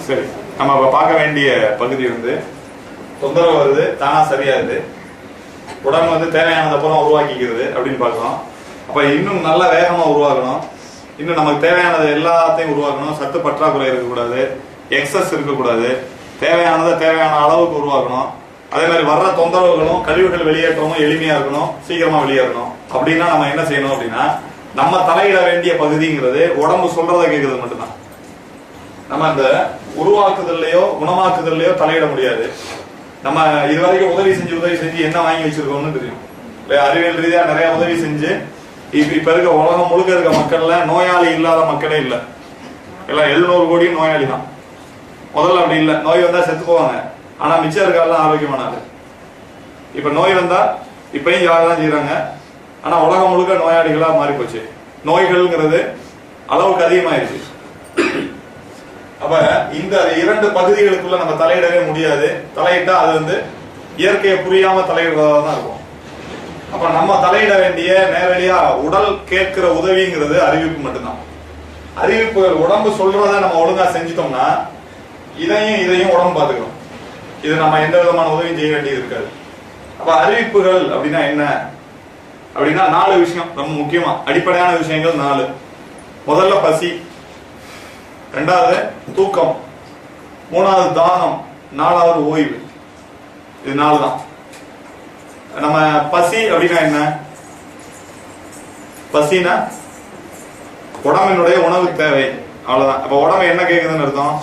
சரி, நம்ம இப்ப பார்க்க வேண்டிய பகுதி வந்து தொந்தரவு வருது, தானா சரியாகுது, உடம்பு வந்து தேவையானதை பூரா உருவாக்கிக்கிறது அப்படின்னு பார்க்கணும். அப்ப இன்னும் நல்ல வேகமா உருவாக்கணும், இன்னும் நமக்கு தேவையானது எல்லாத்தையும் உருவாக்கணும். சத்து பற்றாக்குறை இருக்கக்கூடாது, எக்ஸஸ் இருக்கக்கூடாது, தேவையானதை தேவையான அளவுக்கு உருவாக்கணும். அதே மாதிரி வர்ற தொந்தரவுகளும் கழிவுகள் வெளியேற்றமும் எளிமையா இருக்கணும், சீக்கிரமா வெளியேறணும். அப்படின்னா நம்ம என்ன செய்யணும் அப்படின்னா, நம்ம தலையிட வேண்டிய பகுதிங்கிறது உடம்பு சொல்றதை கேட்கறது மட்டும்தான். நம்ம அந்த உருவாக்குதல்லையோ குணமாக்குதல்லையோ தலையிட முடியாது. நம்ம இதுவரைக்கும் உதவி செஞ்சு என்ன வாங்கி வச்சிருக்கோம்னு தெரியும். அறிவியல் ரீதியா நிறைய உதவி செஞ்சு இப்ப இருக்க உலகம் முழுக்க இருக்க மக்கள்ல நோயாளி இல்லாத மக்களே இல்ல. எல்லாம் 700 கோடியும் நோயாளி தான். முதல்ல அப்படி இல்ல, நோய் வந்தா செத்து போவாங்க, ஆனா மிச்சம் இருக்காலாம் ஆரோக்கியமானது. இப்ப நோய் வந்தா இப்பயும் யாரெல்லாம் செய்யறாங்க, ஆனா உலகம் முழுக்க நோயாளிகளா மாறி போச்சு. நோய்கள்ங்கிறது அளவுக்கு அதிகமாயிருச்சு. அப்ப இந்த 2 பகுதிகளுக்குள்ள நம்ம தலையிடவே முடியாது. தலையிட்டா அது வந்து இயற்கையை புரியாம தலையிடுறதா தான் இருக்கும். அப்ப நம்ம தலையிட வேண்டிய நேரடியா உடல் கேட்கிற உதவிங்கிறது அறிவிப்பு மட்டும்தான். அறிவிப்புகள் உடம்பு சொல்றத நம்ம ஒழுங்கா செஞ்சிட்டோம்னா இதையும் உடம்பு பாத்துக்கணும். இது நம்ம எந்த விதமான உதவியும் செய்ய வேண்டியது இருக்காது. அப்ப அறிவிப்புகள் அப்படின்னா என்ன அப்படின்னா 4 விஷயம் ரொம்ப முக்கியமா, அடிப்படையான விஷயங்கள் 4. முதல்ல பசி, 2வது தூக்கம், 3வது தாகம், 4வது ஓய்வு. இது 4 தான். நம்ம பசி அப்படின்னா என்ன? பசினா உடம்பினுடைய உணவு தேவை, அவ்வளவுதான். அப்ப உடம்பு என்ன கேக்குதுன்னு அர்த்தம்?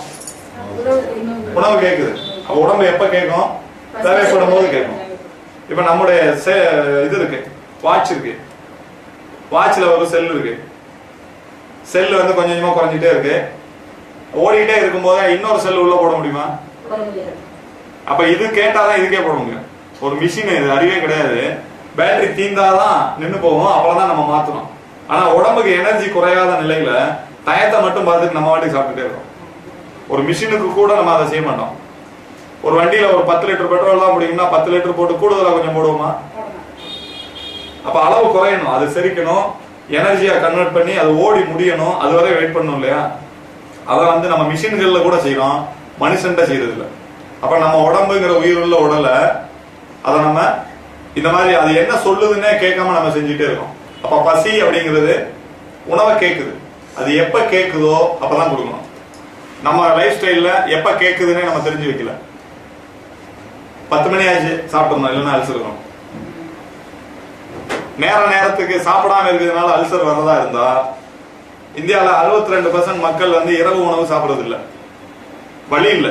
உணவு கேக்குது. அப்ப உடம்பு எப்ப கேட்கும்? தேவைப்படும் போது கேட்கும். இப்ப நம்முடைய இது இருக்கு, வாட்ச் இருக்கு, வாட்ச்ல ஒரு செல் இருக்கு. செல் வந்து கொஞ்சம் கொஞ்சமா குறைஞ்சிட்டே இருக்கு. ஓடிட்டே இருக்கும் போது இன்னொரு செல் உள்ள போட முடியுமா? அப்ப இது கேட்டாதான் இதுக்கே போட முடியும். ஒரு மிஷின், இது அறிவே கிடையாது. பேட்டரி தீந்தாதான் நின்று போகும், அப்புறம் நம்ம மாத்தணும். ஆனா உடம்புக்கு எனர்ஜி குறையாத நிலையில டயத்தை மட்டும் பார்த்துட்டு நம்ம வாட்டி சாப்பிட்டுட்டே இருக்கோம். ஒரு மிஷினுக்கு கூட நம்ம அதை செய்ய மாட்டோம். ஒரு வண்டியில ஒரு 10 லிட்டர் பெட்ரோல் தான் முடியும்னா 10 லிட்டர் போட்டு கூடுதலா கொஞ்சம் போடுவோமா? அப்ப அளவு குறையணும், அது செரிக்கணும், எனர்ஜியா கன்வெர்ட் பண்ணி அது ஓடி முடியணும், அது வரை வெயிட் பண்ணணும் இல்லையா? அதை வந்து நம்ம மிஷின்கள்ல கூட செய்யறோம், மனுஷன்ட்ட செய்யறது இல்லை. அப்ப நம்ம உடம்புங்கிற உயிருள்ள உடலை அதை நம்ம இந்த மாதிரி அது என்ன சொல்லுதுன்னே கேட்காம நம்ம செஞ்சுட்டே இருக்கோம். அப்ப பசி அப்படிங்கிறது உணவை கேட்குது, அது எப்ப கேட்குதோ அப்பதான் கொடுக்கணும். நம்ம லைஃப் ஸ்டைல்ல எப்ப கேட்குதுன்னே நம்ம தெரிஞ்சு வைக்கல. 10 மணி ஆச்சு சாப்பிட்டோம், இல்லைன்னா அல்சர் இருக்கும். நேரத்துக்கு சாப்பிடாம இருக்கிறதுனால அல்சர் வர்றதா இருந்தா இந்தியாவில 62% மக்கள் வந்து இரவு உணவு சாப்பிடுறது இல்ல. வழி இல்ல,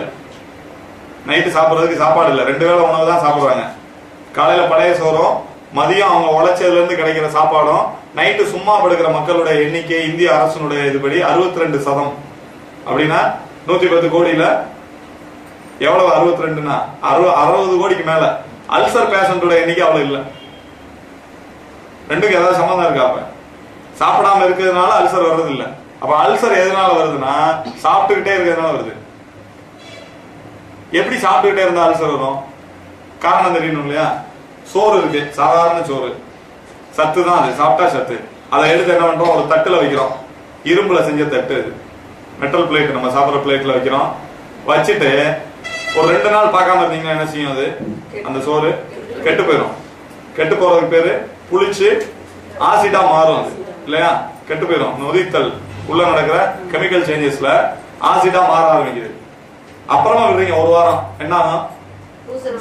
நைட்டு சாப்பிடுறதுக்கு சாப்பாடு இல்ல, 2 வேளை உணவு தான் சாப்பிடுறாங்க. காலையில பழைய சோறும், மதியம் அவங்க உழைச்சதுல இருந்து கிடைக்கிற சாப்பாடும், நைட்டு சும்மா படுக்கிற மக்களுடைய எண்ணிக்கை இந்திய அரசனுடைய இதுபடி 62%. அப்படின்னா 110 கோடியில எவ்வளவு? 62னா 60 கோடிக்கு மேல அல்சர் பேஷண்டோட எண்ணிக்கை அவ்வளவு இல்ல. ரெண்டுக்கு ஏதாவது சம்பந்தம் இருக்கா? அப்ப சாப்பிடாம இருக்கிறதுனால அல்சர் வர்றது இல்ல. அப்ப அல்சர் எதனால வருதுன்னா சாப்பிட்டுக்கிட்டே இருக்கிறதுனால வருது. எப்படி சாப்பிட்டுக்கிட்டே இருந்தா அல்சர் வரும்? காரணம் தெரியணும் இல்லையா? சோறு இருக்கு, சாதாரண சோறு, சத்து தான், அது சாப்பிட்டா சத்து. அதை எடுத்து என்ன பண்றோம்? ஒரு தட்டுல வைக்கிறோம், இரும்புல செஞ்ச தட்டு, மெட்டல் பிளேட், நம்ம சாப்பிட்ற பிளேட்ல வைக்கிறோம். வச்சுட்டு ஒரு 2 நாள் பார்க்காம இருந்தீங்கன்னா என்ன செய்யும்? அது அந்த சோறு கெட்டு போயிடும். கெட்டு போறதுக்கு பேரு புளிச்சு ஆசிடா மாறும், அது இல்லையா? கெட்டு போயிடும். நொதித்தல், உள்ள நடக்கிற கெமிக்கல் சேஞ்சஸ்ல ஆசிடா மாற ஆரம்பிக்குது. அப்புறமா விடுறீங்க, ஒரு வாரம் என்ன ஆகும்?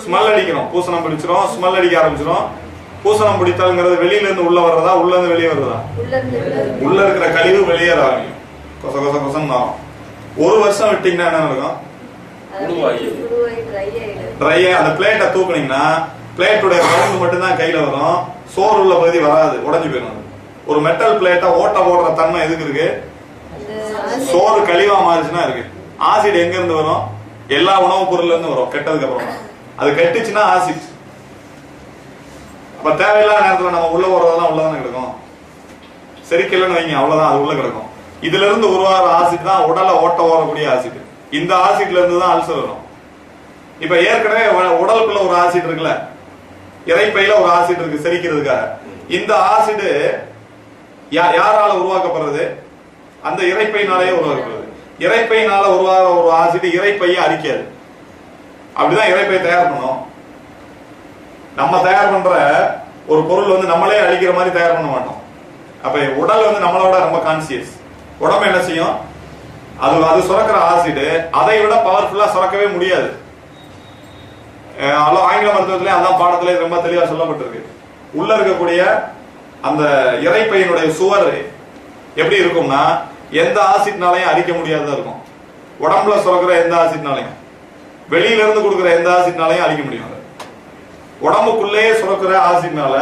ஸ்மெல் அடிக்கணும், பூசணம் பிடிச்சிரும், ஸ்மெல் அடிக்க ஆரம்பிச்சிடும். பூசணம் பிடித்தல்ங்கிறது வெளியில இருந்து உள்ள வர்றதா, உள்ள இருந்து வெளியே வர்றதா? உள்ள இருக்கிற கழிவு வெளியேற ஆரம்பிக்கும், கொச கொச கொசம் ஆகும். 1 வருஷம் விட்டீங்கன்னா என்ன நடக்கும்? ட்ரை. அந்த பிளேட்டை தூக்குனீங்கன்னா பிளேட்டுடைய ரவுண்டு மட்டும் தான் கையில வரும், சோறு உள்ள பகுதி வராது, உடஞ்சு போயிடும். ஒரு மெட்டல் பிளேட்டை ஓட்ட போடுற தன்மை எதுக்கு இருக்கு? சோறு கழிவா மாறிச்சுன்னா இருக்கு. ஆசிட் எங்க இருந்து வரும்? எல்லா உணவுப் பொருள்ல இருந்து வரும், கெட்டதுக்கு அப்புறம். அது கெட்டுச்சுன்னா ஆசிட். அப்ப தேவையில்லாத நேரத்துல நம்ம உள்ள போறதெல்லாம் உள்ளதானே கிடக்கும். செரிக்கலன்னு வைங்க, அவ்வளவுதான், அது உள்ள கிடக்கும். இதுல இருந்து உருவாகிற ஆசிட் தான் உடலை ஓட்ட ஓடக்கூடிய ஆசிட். இந்த ஆசிட்ல இருந்து தான் அல்சர் வரும். இப்ப ஏற்கனவே உடலுக்குள்ள ஒரு ஆசிட் இருக்குல்ல, இறைப்பையில ஒரு ஆசிட் இருக்கு செரிக்கிறதுக்காக. இந்த ஆசிட் யாரால உருவாக்கப்படுறது? அந்த இறைப்பையினாலேயே உருவாக்கப்படுறது. இரைப்பையினால உருவாகிற ஒரு ஆசிட் இரைப்பையை அரிக்காது. அப்படிதான் இரைப்பை தயார் பண்ணும். நம்ம தயார் பண்ற ஒரு பொருள் வந்து நம்மளே அழிக்கிற மாதிரி தயார் பண்ண மாட்டோம். அப்ப உடல் வந்து நம்மளோட ரொம்ப கான்சியஸ். உடம்பு என்ன செய்யும், அது சுரக்கிற ஆசிட் அதை விட பவர்ஃபுல்லா சுரக்கவே முடியாது. ஆங்கில மருத்துவத்திலே அதான் பாடத்திலே ரொம்ப தெளிவா சொல்லப்பட்டிருக்கு. உள்ள இருக்கக்கூடிய அந்த இரைப்பையினுடைய சுவர் எப்படி இருக்கும்னா எந்த ஆசிட்னாலையும் அரிக்க முடியாததா இருக்கும். உடம்புல சுரக்கிற எந்த ஆசிட்னாலையும், வெளியில இருந்து கொடுக்கிற எந்த ஆசிட்னாலையும் அழிக்க முடியும். உடம்புக்குள்ளேயே சுரக்கிற ஆசிட்னால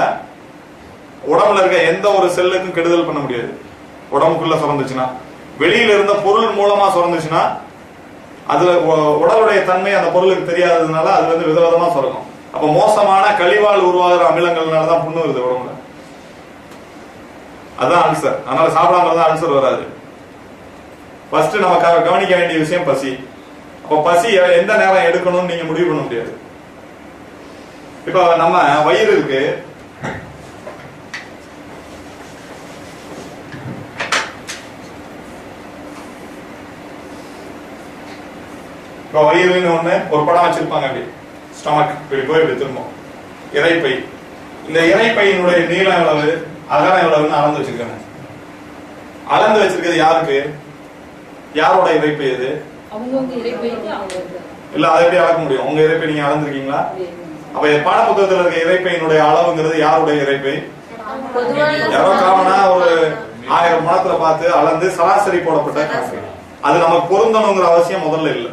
உடம்புல இருக்க எந்த ஒரு செல்லுக்கும் கெடுதல் பண்ண முடியாது. உடம்புக்குள்ள சுரந்துச்சுன்னா, வெளியில இருந்த பொருள் மூலமா சுரந்துச்சுன்னா அதுல உடலுடைய தன்மை அந்த பொருளுக்கு தெரியாததுனால அது வந்து விதவிதமா சுரக்கும். அப்ப மோசமான கழிவால் உருவாகிற அமிலங்கள்னாலதான் புண்ணு வருது உடம்புல. அதான் அல்சர். அதனால சாப்பிடாம இருந்தா அல்சர் வராது. ஃபர்ஸ்ட் நம்ம கவனிக்க வேண்டிய விஷயம் பசி. அப்ப பசி எந்த நேரம் எடுக்கணும்னு நீங்க முடிவு பண்ண முடியாது. இப்ப நம்ம வயிறு இருக்கு, இப்ப வயிறுன்னு ஒண்ணு ஒரு படம் வச்சிருப்பாங்க. அப்படி ஸ்டமக் இப்படி போய் இப்படி திரும்பும். இரைப்பை, இந்த இரைப்பையினுடைய நீளம் எவ்வளவு, அகலம் எவ்வளவுன்னு அளந்து வச்சிருக்காங்க. அளந்து வச்சிருக்கிறது யாருக்கு, யாரோட இரைப்பை இது? இல்ல, அதை எப்படி அளக்க முடியும்? உங்க இரைப்பை நீங்க அளந்திருக்கீங்களா? அப்ப பாட புத்தகத்துல இருக்க இரைப்பையினுடைய அளவுங்கிறது யாருடைய இரைப்பை? யாரோ காமனா ஒரு 1000 பணத்துல பார்த்து அளந்து சராசரி போடப்பட்ட கணக்கு. அது நமக்கு பொருந்தணுங்கிற அவசியம் முதல்ல இல்லை.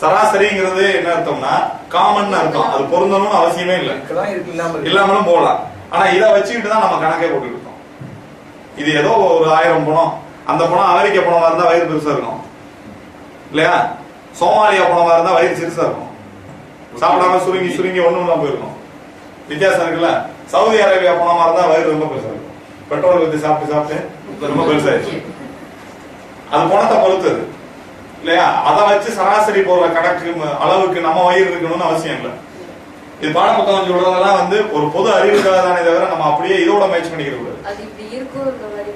சராசரிங்கிறது என்ன அர்த்தம்னா காமன் அர்த்தம். அது பொருந்தணும்னு அவசியமே இல்லை, இல்லாமலும் போகலாம். ஆனா இதை வச்சுக்கிட்டு தான் நம்ம கணக்கே போட்டுக்கிட்டு இருக்கோம். இது ஏதோ ஒரு 1000 பணம், அந்த பணம் அமெரிக்க பணமா இருந்தா வயிறு பெருசா இருக்கும் இல்லையா, சோமாலியா பணமா இருந்தா வயிறு சிறுசா இருக்கும், சாப்பிடாம சுருங்கி சுருங்கி ஒண்ணும் இல்லாம போயிருக்கும். வித்தியாசம் இருக்குல்ல. சவுதி அரேபியா பணமா இருந்தா வயிறு ரொம்ப பெருசா இருக்கும். பெட்ரோல் ஊற்றி சாப்பிட்டு சாப்பிட்டு ரொம்ப பெருசாயிருச்சு. அது பணத்தை பொறுத்தது இல்லையா. அதை வச்சு சராசரி போடுற கணக்கு அளவுக்கு நம்ம வயிறு இருக்கணும்னு அவசியம் இல்லை. இது பாட புத்தகம் சொல்றதெல்லாம் வந்து ஒரு பொது அறிவுக்காக தானே தவிர நம்ம அப்படியே இதோட மேட்ச் பண்ணிக்கிற கூடாது.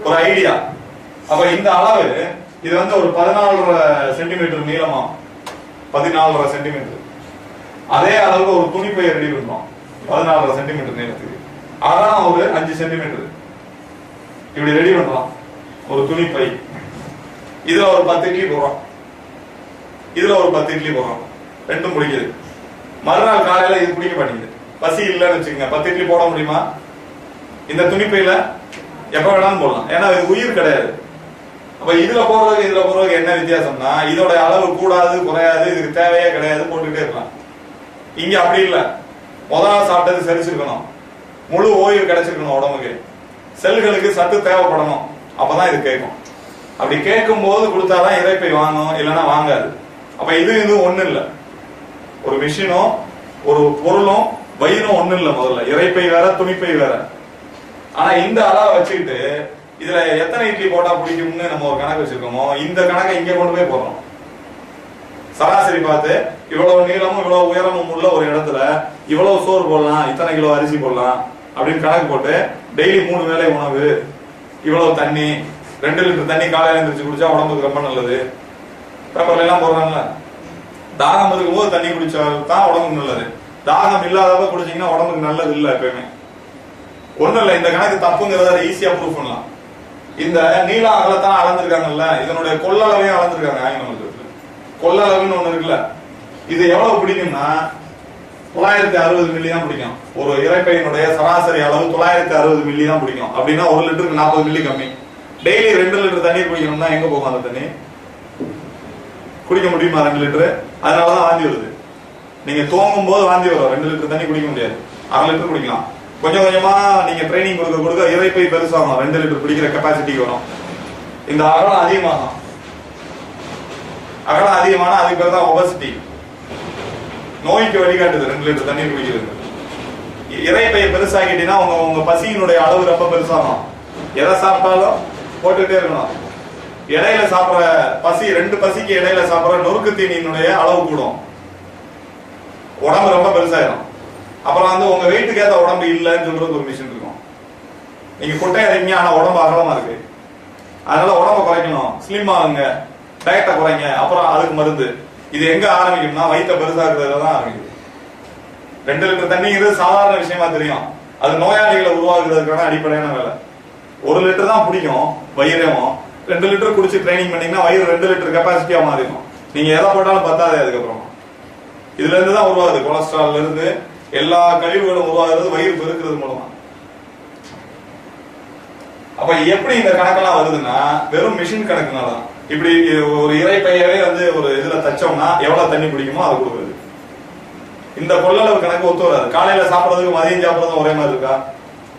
ஒரு ஐடியா. அப்ப இந்த அளவு இது வந்து ஒரு 14.5 சென்டிமீட்டர் நீளமா, 14.5 சென்டிமீட்டர். அதே அளவுக்கு ஒரு துணிப்பை ரெடி பண்ணோம் 14.5 சென்டிமீட்டர் நீளத்துக்கு. அதான் ஒரு 5 சென்டிமீட்டர் இப்படி ரெடி பண்றோம் ஒரு துணிப்பை. இதுல ஒரு 10 இட்லி போடுறோம், இதுல ஒரு 10 இட்லி போடுறோம், ரெண்டும் பிடிக்குது. மறுநாள் காலையில இது பிடிக்க மாட்டேங்குது, பசி இல்லைன்னு வச்சுக்கோங்க. 10 இட்லி போட முடியுமா? இந்த துணிப்பையில எப்ப வேணாலும் போடலாம், ஏன்னா இது உயிர் கிடையாது. அப்ப இதுல போடுறதுக்கு என்ன வித்தியாசம்னா இதோட அளவு கூடாது குறையாது, இதுக்கு தேவையே கிடையாது, போட்டுக்கிட்டே இருக்கலாம். இங்க அப்படி இல்ல. முதல்ல சாப்பிட்டது செரிச்சிருக்கணும், முழு ஓய்வு கிடைச்சிருக்கணும், உடம்புக்கு செல்களுக்கு சத்து தேவைப்படணும், அப்பதான் இது கேட்கும். அப்படி கேட்கும் போது கொடுத்தாதான் இரைப்பை வாங்கும், இல்லைன்னா வாங்காது. அப்ப இது ஒண்ணு இல்ல. ஒரு மிஷினும் ஒரு பொருளும் வயிறும் ஒண்ணு இல்ல. முதல்ல இரைப்பை வேற, துணிப்பை வேற. ஆனா இந்த அளவை வச்சுக்கிட்டு இதுல எத்தனை இட்லி போட்டா பிடிக்கும்னு நம்ம ஒரு கணக்கு வச்சிருக்கோமோ, இந்த கணக்கை இங்க கொண்டு போய் போடுறோம். சராசரி பார்த்து இவ்வளவு நீளமும் இவ்வளவு உயரமும் உள்ள ஒரு இடத்துல இவ்வளவு சோறு போடலாம், இத்தனை கிலோ அரிசி போடலாம் அப்படின்னு கணக்கு போட்டு டெய்லி 3 வேளை உணவு, இவ்வளவு தண்ணி, 2 லிட்டர் தண்ணி காலையில எழுந்திரிச்சு குடிச்சா உடம்புக்கு ரொம்ப நல்லது. பேப்பர்ல எல்லாம் போடுறாங்கல்ல. தாகம் இருக்கும் போது தண்ணி குடிச்சா தான் உடம்புக்கு நல்லது, தாகம் இல்லாதப்ப குடிச்சீங்கன்னா உடம்புக்கு நல்லது இல்லை எப்பயுமே. ஒண்ணும் இல்ல, இந்த கணக்கு தப்புங்கிறத ஈஸியா ப்ரூவ் பண்ணலாம். இந்த நீள அகலத்தான் அளந்திருக்காங்கல்ல, இதனுடைய கொள்ளளவையும் அளந்திருக்காங்க ஆங்கில மருத்துவத்துல. கொள்ளளவுன்னு ஒண்ணு இருக்குல்ல, இது எவ்வளவு பிடிக்கும்னா 960 மில்லி தான் பிடிக்கும். ஒரு இரைப்பையினுடைய சராசரி அளவு 960 மில்லி தான் பிடிக்கும். அப்படின்னா 1 லிட்டருக்கு 40 மில்லி கம்மி. டெய்லி 2 லிட்டர் தண்ணீர் குடிக்கணும்னா எங்க போகும் அந்த தண்ணி? குடிக்க முடியுமா 2 லிட்டரு? அதனாலதான் வாந்தி வருது. நீங்க தூங்கும் போது வாந்தி வரும், 2 லிட்டர் தண்ணி குடிக்க முடியாது, 1/2 லிட்டர் குடிக்கலாம். கொஞ்சம் கொஞ்சமா நீங்க ட்ரைனிங் கொடுக்க இரைப்பை பெருசாகும், 2 லிட்டர் பிடிக்கிற கெப்பாசிட்டிக்கு வரும். இந்த அகலம் அதிகமாகும். அகலம் அதிகமான அதுக்கு பேர் தான் ஒபசிட்டி. நோய்க்கு வழிகாட்டுது 2 லிட்டர் தண்ணீர் குடிக்கிறது. இரைப்பையை பெருசாக்கிட்டீங்கன்னா உங்க பசியினுடைய அளவு ரொம்ப பெருசாகும். எதை சாப்பிட்டாலும் போட்டுட்டே இருக்கணும். இடையில சாப்பிடுற பசி, 2 பசிக்கு இடையில சாப்பிடுற நொறுக்கு தீனியினுடைய அளவு கூடும், உடம்பு ரொம்ப பெருசாயிரும். அப்புறம் வந்து உங்க வெயிட்டுக்கு ஏற்ற உடம்பு இல்லைன்னு சொல்றது ஒரு மிஷின் இருக்கும். நீங்க குட்டையா இருக்கீங்க ஆனா உடம்பு அகலமா இருக்கு, அதனால உடம்ப குறைக்கணும், ஸ்லிம் ஆகுங்க, டயட்டை குறைங்க, அப்புறம் அதுக்கு மருந்து. இது எங்க ஆரம்பிக்கும்னா வயிற்ற பெருசாக்குறதுல தான் ஆரம்பிக்கும். 2 லிட்டர் தண்ணிங்கிறது சாதாரண விஷயமா தெரியும், அது நோயாளிகளை உருவாக்குறதுக்கான அடிப்படையான வேலை. 1 லிட்டர் தான் பிடிக்கும் வயிறேவும், 2 லிட்டர் குடிச்சு ட்ரைனிங் பண்ணீங்கன்னா வயிறு 2 லிட்டர் கெப்பாசிட்டியா மாறிடும். நீங்க எதை போட்டாலும் பத்தாதே. அதுக்கப்புறம் இதுல இருந்து தான் உருவாகுது, கொலஸ்ட்ரால்ல இருந்து எல்லா கழிவுகளும் உருவாகுறது வயிறு பெருக்கிறது மூலமா. அப்ப எப்படி இந்த கணக்கெல்லாம் வருதுன்னா வெறும் மிஷின் கணக்குனால. இப்படி ஒரு இறைப்பையவே வந்து ஒரு இதுல தச்சோம்னா எவ்வளவு தண்ணி பிடிக்குமோ அதை கொடுக்குறது. இந்த கொள்ளளவு கணக்கு ஒத்து வராது. காலையில சாப்பிடறதுக்கு மதியம் சாப்பிடறதும் ஒரே மாதிரி இருக்கா?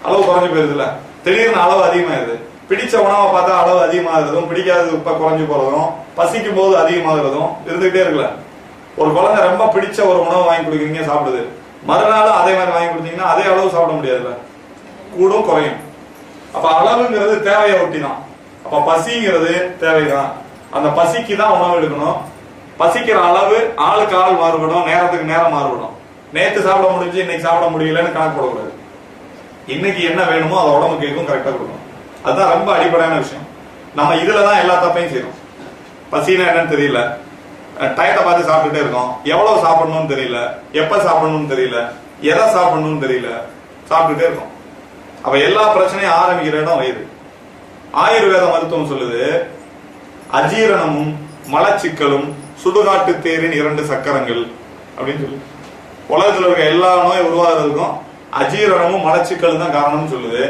அளவு குறைஞ்சு போயிருதுல. திடீர்னு அளவு அதிகமாயிருது. பிடிச்ச உணவை பார்த்தா அளவு அதிகமாகிறதும், பிடிக்காதது இப்ப குறைஞ்சு போறதும், பசிக்கும் போது அதிகமாகிறதும் இருந்துகிட்டே இருக்குல்ல. ஒரு குழந்தை ரொம்ப பிடிச்ச ஒரு உணவை வாங்கி கொடுக்குறீங்க, சாப்பிடுது. மறுநாள் அதே மாதிரி வாங்கி கொடுத்தீங்கன்னா அதே அளவு சாப்பிட முடியாதுல்ல, கூடும் குறையும். அப்ப அளவுங்கிறது தேவையை ஒட்டி தான். அப்ப பசிங்கிறது தேவைதான். அந்த பசிக்கு தான் உணவு எடுக்கணும். பசிக்கிற அளவு ஆளுக்கு ஆள் மாறுபடும், நேரத்துக்கு நேரம் மாறுபடும். நேத்து சாப்பிட முடிஞ்சு இன்னைக்கு சாப்பிட முடியலன்னு கணக்கு போடக்கூடாது. இன்னைக்கு என்ன வேணுமோ அதை உடம்பு கேட்கும், கரெக்டா கொடுக்கணும். அதுதான் ரொம்ப அடிப்படையான விஷயம். நம்ம இதுலதான் எல்லா தப்பையும் செய்யறோம். பசினா என்னன்னு தெரியல, டயத்தை பார்த்து சாப்பிட்டுட்டே இருக்கோம், எவ்வளவு சாப்பிடணும்னு தெரியல, எப்ப சாப்பிடணும்னு தெரியல, எதை சாப்பிடணும்னு தெரியல, சாப்பிட்டுட்டே இருக்கோம். அப்ப எல்லா பிரச்சனையும் ஆரம்பிக்கிற இடம் வயிறு. ஆயுர்வேத மருத்துவம் சொல்லுது, அஜீரணமும் மலச்சிக்கலும் சுடுகாட்டு தேரின் 2 சக்கரங்கள் அப்படின்னு சொல்லி. உலகத்தில் இருக்க எல்லா நோய் உருவாகிறதுக்கும் அஜீரணமும் மலச்சிக்கலும் தான் காரணம்னு சொல்லுது.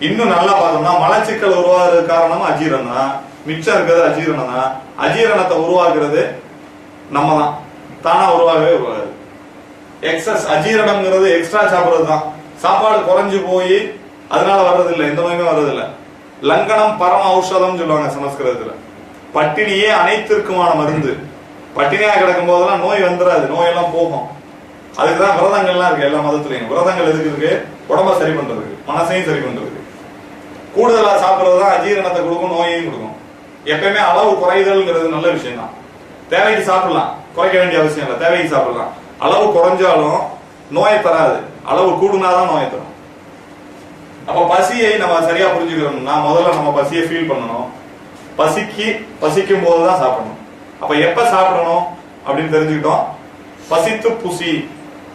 இன்னும் நல்லா பார்த்தோம்னா மலச்சிக்கல் உருவாகிறது காரணம் அஜீரணம் தான், மிச்சம் இருக்கிறது அஜீரணம் தான். அஜீரணத்தை உருவாக்குறது நம்ம தான், தானா உருவாகவே உருவாகுது. எக்ஸஸ் அஜீரணம்ங்கிறது எக்ஸ்ட்ரா சாப்பிடுறது தான். சாப்பாடு குறைஞ்சு போய் அதனால வர்றது இல்லை, எந்த நோயுமே வர்றது இல்லை. லங்கனம் பரம ஔஷதம் சொல்லுவாங்க சமஸ்கிருதத்துல. பட்டினியே அனைத்திற்குமான மருந்து. பட்டினியா கிடக்கும் போதெல்லாம் நோய் வந்துடாது, நோயெல்லாம் போகும். அதுக்குதான் விரதங்கள்லாம் இருக்கு எல்லா மதத்திலையும். விரதங்கள் எதுக்கு இருக்கு? உடம்ப சரி பண்றதுக்கு, மனசையும் சரி பண்றதுக்கு. கூடுதலா சாப்பிடுறதுதான் அஜீரணத்தை கொடுக்கும், நோயையும் கொடுக்கும். எப்பயுமே அளவு குறைதல்ங்கிறது நல்ல விஷயம் தான். தேவைக்கு சாப்பிடலாம், குறைக்க வேண்டிய அவசியம் இல்லை, தேவைக்கு சாப்பிடலாம். அளவு குறைஞ்சாலும் நோயை தராது, அளவு கூடுனாதான் நோயை தரும். அப்ப பசியை நம்ம சரியா புரிஞ்சுக்கிறோம்னா முதல்ல நம்ம பசியை ஃபீல் பண்ணணும். பசிக்கும் போதுதான் சாப்பிடணும். அப்ப எப்ப சாப்பிடணும் அப்படின்னு தெரிஞ்சுக்கிட்டோம். பசித்து புசி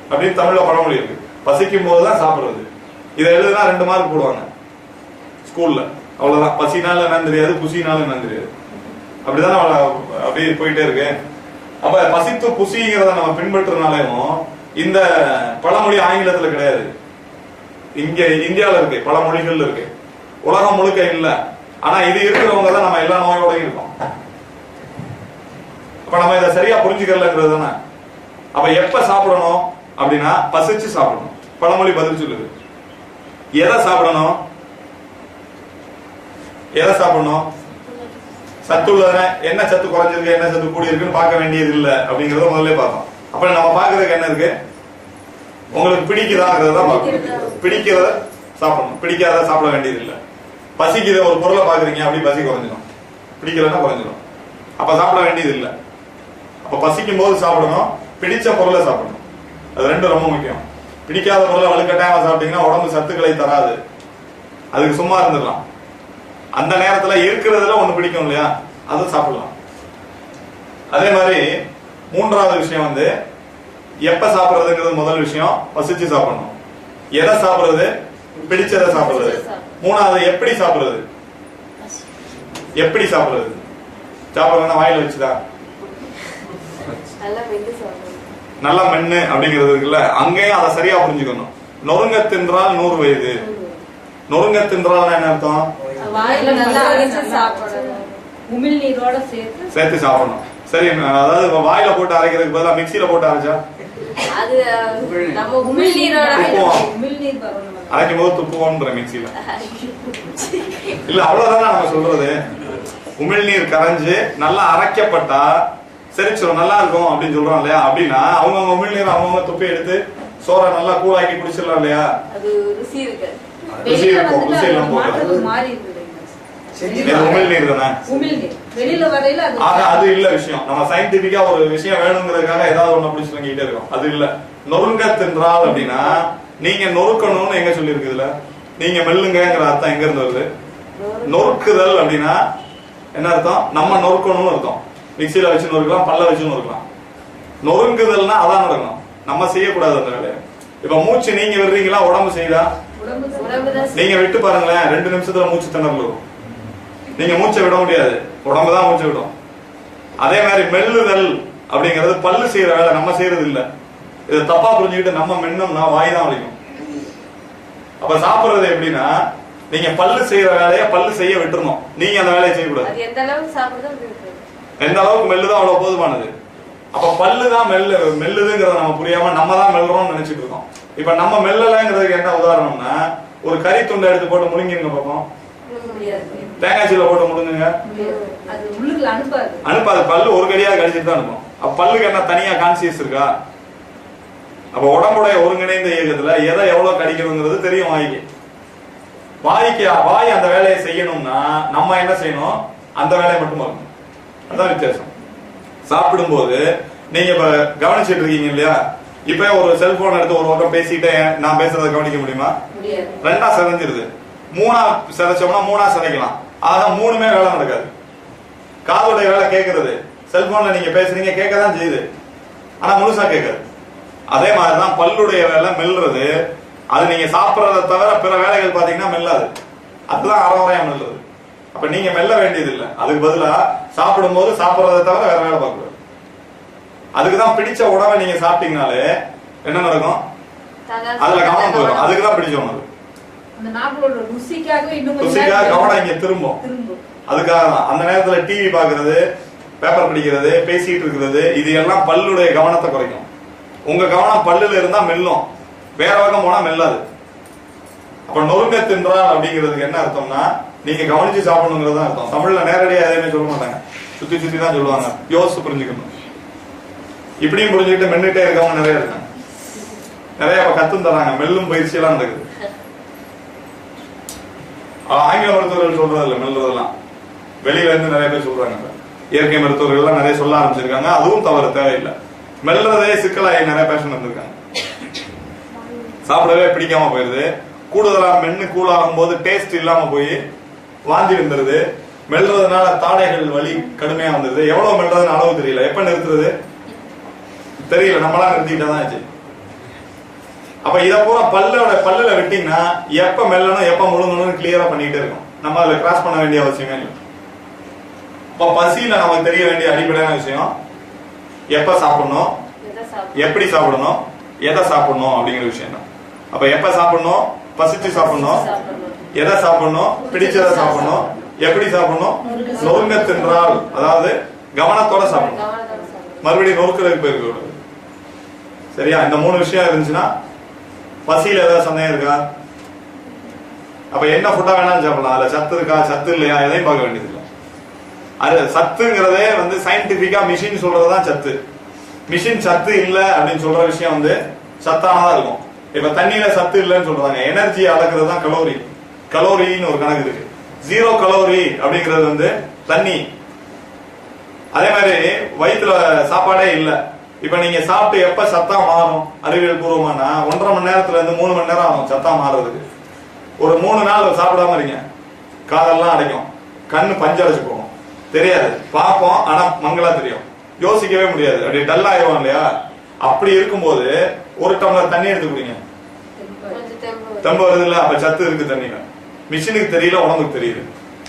அப்படின்னு தமிழ்ல பழமொழி இருக்கு. பசிக்கும் போதுதான் சாப்பிடுறது. இதை எழுதுனா 2 மார்க் போடுவாங்க ஸ்கூல்ல. அவ்வளவுதான். பசினால என்னன்னு தெரியாது, புசினால என்னன்னு தெரியாது. அப்படிதான் அப்படியே போயிட்டே இருக்கு. அப்ப பசித்து புசிங்கிறத நம்ம பின்பற்றுறதுனாலையும் இந்த பழமொழி ஆங்கிலத்துல கிடையாது, இங்க இந்தியாவில இருக்கு, பல மொழிகள் இருக்கு, உலகம் முழுக்க இல்ல. ஆனா இது இருக்கிறவங்க தான் நம்ம எல்லா நோயோடையும் இருக்கோம். அப்ப நம்ம இதை சரியா புரிஞ்சுக்கலங்கிறது தானே. அப்ப எப்ப சாப்பிடணும் அப்படின்னா பசிச்சு சாப்பிடணும். பழமொழி பதில் சொல்லுது. எதை சாப்பிடணும்? எதை சாப்பிடணும்? சத்துள்ளதான, என்ன சத்து குறைஞ்சிருக்கு, என்ன சத்து கூடி இருக்குன்னு பார்க்க வேண்டியது இல்ல அப்படிங்கறத முதல்ல பார்த்தோம். அப்ப நம்ம பாக்குறதுக்கு என்ன இருக்கு? உங்களுக்கு பிடிக்குதாங்கிறத பார்க்கணும். பிடிக்கிறத சாப்பிடணும், பிடிக்காத சாப்பிட வேண்டியது இல்லை. பசிக்குது, ஒரு பொருளை பாக்குறீங்க, அப்படி பசி குறைஞ்சிடும். பிடிக்கலன்னா குறைஞ்சிடும், அப்ப சாப்பிட வேண்டியது இல்லை. அப்ப பசிக்கும் போது சாப்பிடணும், பிடிச்ச பொருளை சாப்பிடணும். அது 2 ரொம்ப முக்கியம். பிடிக்காத பொருளை வலுக்கட்டாயமா சாப்பிட்டீங்கன்னா உடம்பு சத்துக்களை தராது, அதுக்கு சும்மா இருந்துடலாம். அந்த நேரத்துல இருக்கிறதுல ஒண்ணு பிடிக்கும் இல்லையா, அதை சாப்பிடலாம். அதே மாதிரி 3வது விஷயம் வந்து எப்ப சாப்பிடுறதுங்கிறது முதல் விஷயம். பசிச்சு சாப்பிடணும். எதை சாப்பிடுறது? பிடிச்சதை சாப்பிடுறது. 3வது எப்படி சாப்பிடுறது? எப்படி சாப்பிடுறது? சாப்பிடுறதுன்னா வாயில வச்சுதான் நல்லா மென்னு அப்படிங்கிறது இருக்குல்ல, அங்கேயும் அதை சரியா புரிஞ்சுக்கணும். நொறுங்க தின்றால் 100 வயது. நொறுங்க தின்றால் என்ன அர்த்தம்? சேர்த்து சாப்பிடணும். சரி, அதாவது வாயில போட்டு அரைக்கிறதுக்கு பதிலா மிக்சியில போட்டு அரைச்சா அரைக்கும் போது துப்புவோன்ற மிக்சியில இல்ல, அவ்வளவுதானே நம்ம சொல்றது. உமிழ்நீர் கரைஞ்சு நல்லா அரைக்கப்பட்டா செரிச்சிடும், நல்லா இருக்கும் அப்படின்னு சொல்றோம் இல்லையா. அப்படின்னா அவங்கவுங்க உமிழ்நீர் அவங்கவுங்க துப்பி எடுத்து சோறை நல்லா கூழாக்கி குடிச்சிடலாம் இல்லையா. ருசி இருக்கும், ருசி எல்லாம் போகுது. உமிழ்நீர் தானே. அது இல்ல விஷயம். நம்ம சயின்டிபிக்கா ஒரு விஷயம் வேணுங்கிறதுக்காக ஏதாவது ஒண்ணு அப்படி சொல்லிக்கிட்டே இருக்கோம். அது இல்ல. நொறுங்க தின்றால் அப்படின்னா நீங்க நொறுக்கணும்னு எங்க சொல்லி இருக்குதுல, நீங்க மெல்லுங்கிற அர்த்தம் எங்க இருந்து வருது? நொறுக்குதல் அப்படின்னா என்ன அர்த்தம்? நம்ம நொறுக்கணும்னு அர்த்தம். மிக்சியில வச்சு நொறுக்கலாம், பல்ல வச்சு நொறுக்கலாம். நொறுங்குதல்னா அதான் நடக்கணும், நம்ம செய்யக்கூடாது அந்த வேலையை. இப்ப மூச்சு நீங்க விடுறீங்களா, உடம்பு செய்தா? நீங்க விட்டு பாருங்களேன், 2 நிமிஷத்துல மூச்சு திணறல் வரும். நீங்க மூச்சை விட முடியாது, உடம்பு தான் மூச்சு விடும். அதே மாதிரி மெல்லுதல் அப்படிங்கிறது பல்லு செய்யற வேலை, நம்ம செய்யறது இல்ல. இதை தப்பா புரிஞ்சுக்கிட்டு நம்ம மென்னோம்னா வாய் தான் வலிக்கும். அப்ப சாப்பிடுறது எப்படின்னா, நீங்க பல்லு செய்யற வேலையை பல்லு செய்ய விட்டுறணும், நீங்க அந்த வேலையை செய்யக்கூடாது. எந்த அளவுக்கு மெல்லுதான் அவ்வளவு போதுமானது. அப்ப பல்லு தான் மெல்லுதுங்கிறத நம்ம புரியாம நம்ம தான் மெல்றோம்னு நினைச்சிட்டு இருக்கோம். இப்ப நம்ம மெல்லலங்கிறதுக்கு என்ன உதாரணம்னா, ஒரு கறி துண்டை எடுத்து போட்டு முழுங்கிருங்க பாப்போம், தேங்காய் சீல போட்டு முழுங்குங்க, அனுப்பாது. பல்லு ஒரு கடியாக கடிச்சிட்டு தான் இருக்கும். அப்ப பல்லுக்கு என்ன தனியா கான்சியஸ் இருக்கா? அப்ப உடம்புடைய ஒருங்கிணைந்த இயக்கத்துல எதை எவ்வளவு கடிக்கணுங்கிறது தெரியும் வாய்க்கு. வாய் அந்த வேலையை செய்யணும்னா நம்ம என்ன செய்யணும், அந்த வேலையை மட்டும் பார்க்கணும். அதான் வித்தியாசம். சாப்பிடும் போது நீங்க இப்ப கவனிச்சிட்டு இருக்கீங்க இல்லையா, இப்ப ஒரு செல்போன் எடுத்து ஒரு பக்கம் பேசிட்டு நான் பேசுறதை கவனிக்க முடியுமா? 2ஆ சிதைஞ்சிருது. 3ஆ சிதைச்சோம்னா 3ஆ சிதைக்கலாம். ஆக 3மே வேலை நடக்காது. காதுடைய வேலை கேட்கறது, செல்போன்ல நீங்க பேசுறீங்க கேட்கதான் செய்யுது, ஆனா முழுசா கேட்காது. அதே மாதிரிதான் பல்லுடைய வேலை மெல்றது. அது நீங்க சாப்பிடறத தவிர பிற வேலைகள் பாத்தீங்கன்னா மெல்லாது, அதுதான் அறவரையா மெல்றது. அப்ப நீங்க மெல்ல வேண்டியது இல்லை, அதுக்கு பதிலா சாப்பிடும் போது சாப்பிடறத தவிர வேற வேலை பார்க்க கூடாது. அதுக்குதான் பிடிச்ச உணவை நீங்க சாப்பிட்டீங்கனாலே என்ன நடக்கும், அதுல கவனம் போயிடும். அதுக்குதான் பிடிச்ச உணவு, ருசிக்காக கவனம் இங்க திரும்பும். அதுக்காக தான் அந்த நேரத்துல டிவி பாக்குறது, பேப்பர் படிக்கிறது, பேசிட்டு இருக்கிறது, இது எல்லாம் பல்லுடைய கவனத்தை குறைக்கும். உங்க கவனம் பல்லுல இருந்தா மெல்லும், வேற பக்கம் போனா மெல்லாது. அப்ப நொறுங்க தின்றார் அப்படிங்கிறதுக்கு என்ன அர்த்தம்னா, நீங்க கவனிச்சு சாப்பிடணுங்கிறது தான் அர்த்தம். தமிழ்ல நேரடியா எதுவுமே சொல்ல மாட்டாங்க, சுத்தி சுத்தி தான் சொல்லுவாங்க. யோசிச்சு புரிஞ்சுக்கணும். இப்படியும் புரிஞ்சுக்கிட்டு மென்னுட்டே இருக்கவங்க நிறைய இருக்காங்க. நிறைய கத்தும் தராங்க, மெல்லும் பயிற்சி எல்லாம் நடக்குது. ஆங்கில மருத்துவர்கள் சொல்றது இல்ல மெல்றதெல்லாம், வெளியில இருந்து நிறைய பேர் சொல்றாங்க. இயற்கை மருத்துவர்கள் எல்லாம் நிறைய சொல்ல ஆரம்பிச்சிருக்காங்க, அதுவும் தவறு, தேவையில்லை. மெல்றதே சிக்கலாகி நிறைய பேஷண்ட் வந்திருக்காங்க. சாப்பிடவே பிடிக்காம போயிருது, கூடுதலா மென்னு கூலாகும் போது டேஸ்ட் இல்லாம போய் வாந்தி வந்துருது. மெல்றதுனால தாடைகள் வலி கடுமையா வந்துருது. எவ்வளவு மெல்றதுன்னு அளவு தெரியல, எப்ப நிறுத்துறது தெரியல, நம்மளா நிறுத்திக்கிட்டதான் ஆச்சு. அப்ப இத பூரா பல்லுல விட்டீங்கன்னா எப்ப மெல்லணும் எப்ப முழுங்கணும்னு கிளியரா பண்ணிட்டு இருக்கோம். நம்ம அதுல கிராஸ் பண்ண வேண்டிய அவசியமே இல்லை. இப்ப பசியில நமக்கு தெரிய வேண்டிய அடிப்படையான விஷயம், எப்ப சாப்பிடணும், எப்படி சாப்பிடணும், எதை சாப்பிடணும் அப்படிங்கிற விஷயம் தான். அப்ப எப்ப சாப்பிடணும், பசிச்சு சாப்பிடணும், எதை சாப்பிடணும், பிடிச்சதை சாப்பிடணும், எப்படி சாப்பிடணும், நொறுங்க தின்றால், அதாவது கவனத்தோட சாப்பிடணும், மறுபடியும் நொறுக்கிறதுக்கு போயிருக்க. சரியா? இந்த 3 விஷயம் இருந்துச்சுன்னா பசியில ஏதாவது சந்தேகம் இருக்கா? அப்ப என்ன ஃபுட்டா வேணாலும் சாப்பிடலாம், அதுல சத்து இருக்கா சத்து இல்லையா எதையும் பார்க்க வேண்டியது இல்லை. அது சத்துங்கிறதே சயின்டிபிக்கா மிஷின் சொல்றதுதான் சத்து. மிஷின் சத்து இல்ல அப்படின்னு சொல்ற விஷயம் சத்தானதா இருக்கும். இப்ப தண்ணியில சத்து இல்லைன்னு சொல்றாங்க, எனர்ஜி அளக்குறது தான் கலோரி. கலோரின்னு ஒரு கணக்கு இருக்கு. 0 கலோரி அப்படிங்கிறது தண்ணி. அதே மாதிரி வயிற்றுல சாப்பாடே இல்ல. இப்ப நீங்க சாப்பிட்டு எப்ப சத்தா மாறும் அறிவியல் பூர்வமானா 1.5 மணி நேரத்துல இருந்து 3 மணி நேரம் ஆகும் சத்தா மாறுறதுக்கு. ஒரு 3 நாள் சாப்பிடாம இருங்க, காதெல்லாம் அடைக்கும், கண்ணு பஞ்சடைச்சு போகும், தெரியாது, பார்ப்போம் ஆனா மங்களா தெரியும், யோசிக்கவே முடியாது, அப்படி டல் ஆயிரும் இல்லையா? அப்படி இருக்கும்போது 1 டம்ளர் தண்ணி எடுத்து குடிங்க, தெம்பு வருது இல்ல? அப்ப சத்து இருக்கு தண்ணியில. மிஷினுக்கு தெரியல, உடம்புக்கு தெரியுது.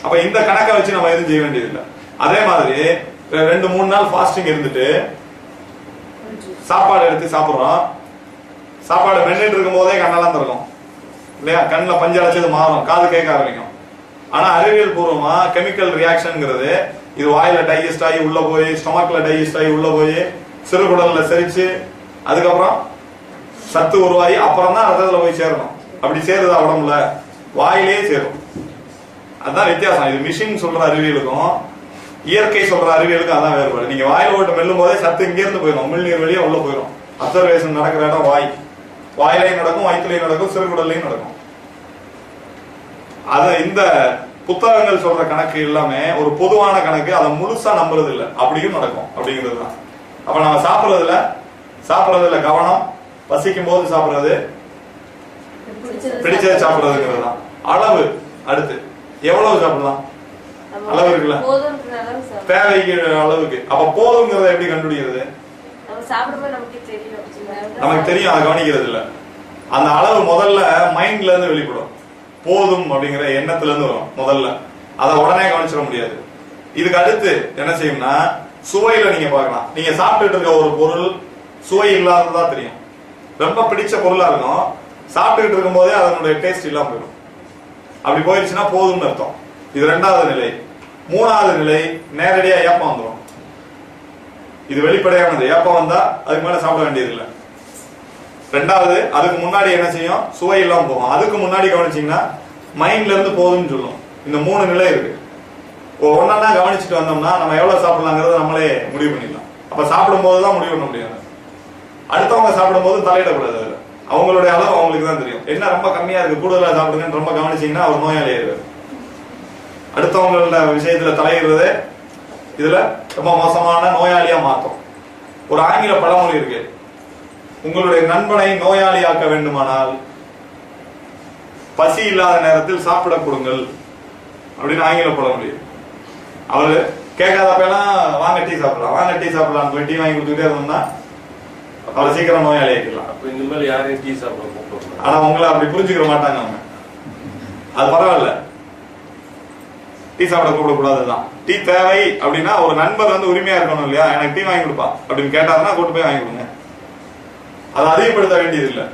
அப்ப இந்த கணக்கை வச்சு நம்ம எதுவும் செய்ய வேண்டியது இல்லை. அதே மாதிரி 2-3 நாள் ஃபாஸ்டிங் இருந்துட்டு சாப்பாடு எடுத்து சாப்பிடுறோம். சாப்பாடு மென்னுட்டு இருக்கும் போதே கண்ணெல்லாம் திறக்கும் இல்லையா? கண்ணில் பஞ்சடைச்சது மாறும், காது கேட்க ஆரம்பிக்கும். ஆனா அறிவியல் பூர்வமா கெமிக்கல் ரியாக்ஷன்ங்கிறது இது வாயில டைஜஸ்ட் ஆகி உள்ள போய், ஸ்டொமக்ல டைஜஸ்ட் ஆகி உள்ள போய், சிறுகுடல்ல செரிச்சு, அதுக்கப்புறம் சத்து உருவாகி அப்புறம் தான் ரத்தத்துல போய் சேரணும். அப்படி சேருதா உடம்புல? வாயிலே சேரும். அதுதான் வித்தியாசம். இது மிஷின் சொல்ற அறிவியலுக்கும் இயற்கை சொல்ற அறிவியலுக்கும் அதான் வேறுபாடு. நீங்க வாயில போட்டு மெல்லும் போதே சத்து இங்க இருந்து போயிடும், உமிழ்நீர் வெளியே உள்ள போயிடும். அப்சர்வேஷன் நடக்கிற இடம் வாய். வாயிலையும் நடக்கும், வயிற்றுலையும் நடக்கும், சிறுகுடல்லையும் நடக்கும். அது இந்த புத்தகங்கள் சொல்ற கணக்கு எல்லாமே ஒரு பொதுவான கணக்கு, அதை முழுசா நம்புறது இல்லை, அப்படியும் நடக்கும் அப்படிங்கிறது தான். அப்ப நம்ம சாப்பிடுறதுல கவனம், பசிக்கும் போது சாப்பிடுறது, பிடிச்சதை சாப்பிடுறதுங்கிறது தான். அளவு அடுத்து எவ்வளவு சாப்பிடலாம்? அளவு இருக்குல்ல, தேவைக்கு அளவுக்கு. அப்ப போதுங்கிறத எப்படி கண்டுபிடிக்கிறது? நமக்கு தெரியும், அதை கவனிக்கிறது இல்ல. அந்த அளவு முதல்ல மைண்ட்ல இருந்து வெளிப்படும். போதும் அப்படிங்கிற எண்ணத்துல இருந்து வரும் முதல்ல. அதை உடனே கவனிச்சிட முடியாது. இதுக்கு அடுத்து என்ன செய்யும்னா, சுவையில நீங்க பார்க்கலாம். நீங்க சாப்பிட்டுட்டு இருக்க ஒரு பொருள் சுவை இல்லாததா தெரியும். ரொம்ப பிடிச்ச பொருளா இருக்கும், சாப்பிட்டுக்கிட்டு இருக்கும் போதே அதனுடைய டேஸ்ட் இல்லாம போயிடும். அப்படி போயிடுச்சுன்னா போதும்னு அர்த்தம். இது ரெண்டாவது நிலை. மூணாவது நிலை, நேரடியா ஏப்பம் வந்துடும். இது வெளிப்படையானது. ஏப்பம் வந்தா அதுக்கு மேல சாப்பிட வேண்டியது இல்லை. ரெண்டாவது, அதுக்கு முன்னாடி என்ன செய்யும், சுவை இல்லாம போகும். அதுக்கு முன்னாடி கவனிச்சீங்கன்னா மைண்ட்ல இருந்து போதும்னு சொல்லும். இந்த மூணு நிலை இருக்கு. ஒன்னா கவனிச்சுட்டு வந்தோம்னா நம்ம எவ்வளவு சாப்பிடலாங்கிறத நம்மளே முடிவு பண்ணிடலாம். அப்ப சாப்பிடும் போதுதான் முடிவு பண்ண முடியாது. அடுத்தவங்க சாப்பிடும் போது தலையிடக்கூடாது. அதுல அவங்களுடைய அளவு அவங்களுக்கு தான் தெரியும். என்ன ரொம்ப கம்மியா இருக்கு, கூடுதலா சாப்பிடுங்கன்னு ரொம்ப கவனிச்சீங்கன்னா அவர் நோயாளி ஆயிடுவார். அடுத்தவங்களோட விஷயத்துல தலையிடுறது இதுல ரொம்ப மோசமான நோயாளியா மாற்றும். ஒரு ஆங்கில பழமொழி இருக்கு, உங்களுடைய நண்பனை நோயாளியாக்க வேண்டுமானால் பசி இல்லாத நேரத்தில் சாப்பிட கொடுங்கள் அப்படின்னு ஆங்கில பழமொழி. அவரு கேட்காதப்பெல்லாம் வாங்க டீ சாப்பிடலாம், வாங்க டீ சாப்பிடலாம் போய் டீ வாங்கி கொடுத்துட்டே இருந்தோம்னா அவரை சீக்கிரம் நோயாளி ஆக்கிடலாம். இனிமேல் யாரையும் டீ சாப்பிட கூப்பிடுறோம். ஆனா உங்களை அப்படி புரிஞ்சுக்கிற மாட்டாங்க அவங்க. அது பரவாயில்ல, டீ சாப்பிட கூப்பிடக்கூடாதுதான். டீ தேவை அப்படின்னா ஒரு நண்பர் வந்து உரிமையா இருக்கணும் இல்லையா, எனக்கு டீ வாங்கி கொடுப்பா அப்படின்னு கேட்டாருன்னா கூட்டு போய் வாங்கி கொடுங்க. அதை அதிகப்படுத்த வேண்டியது இல்லை.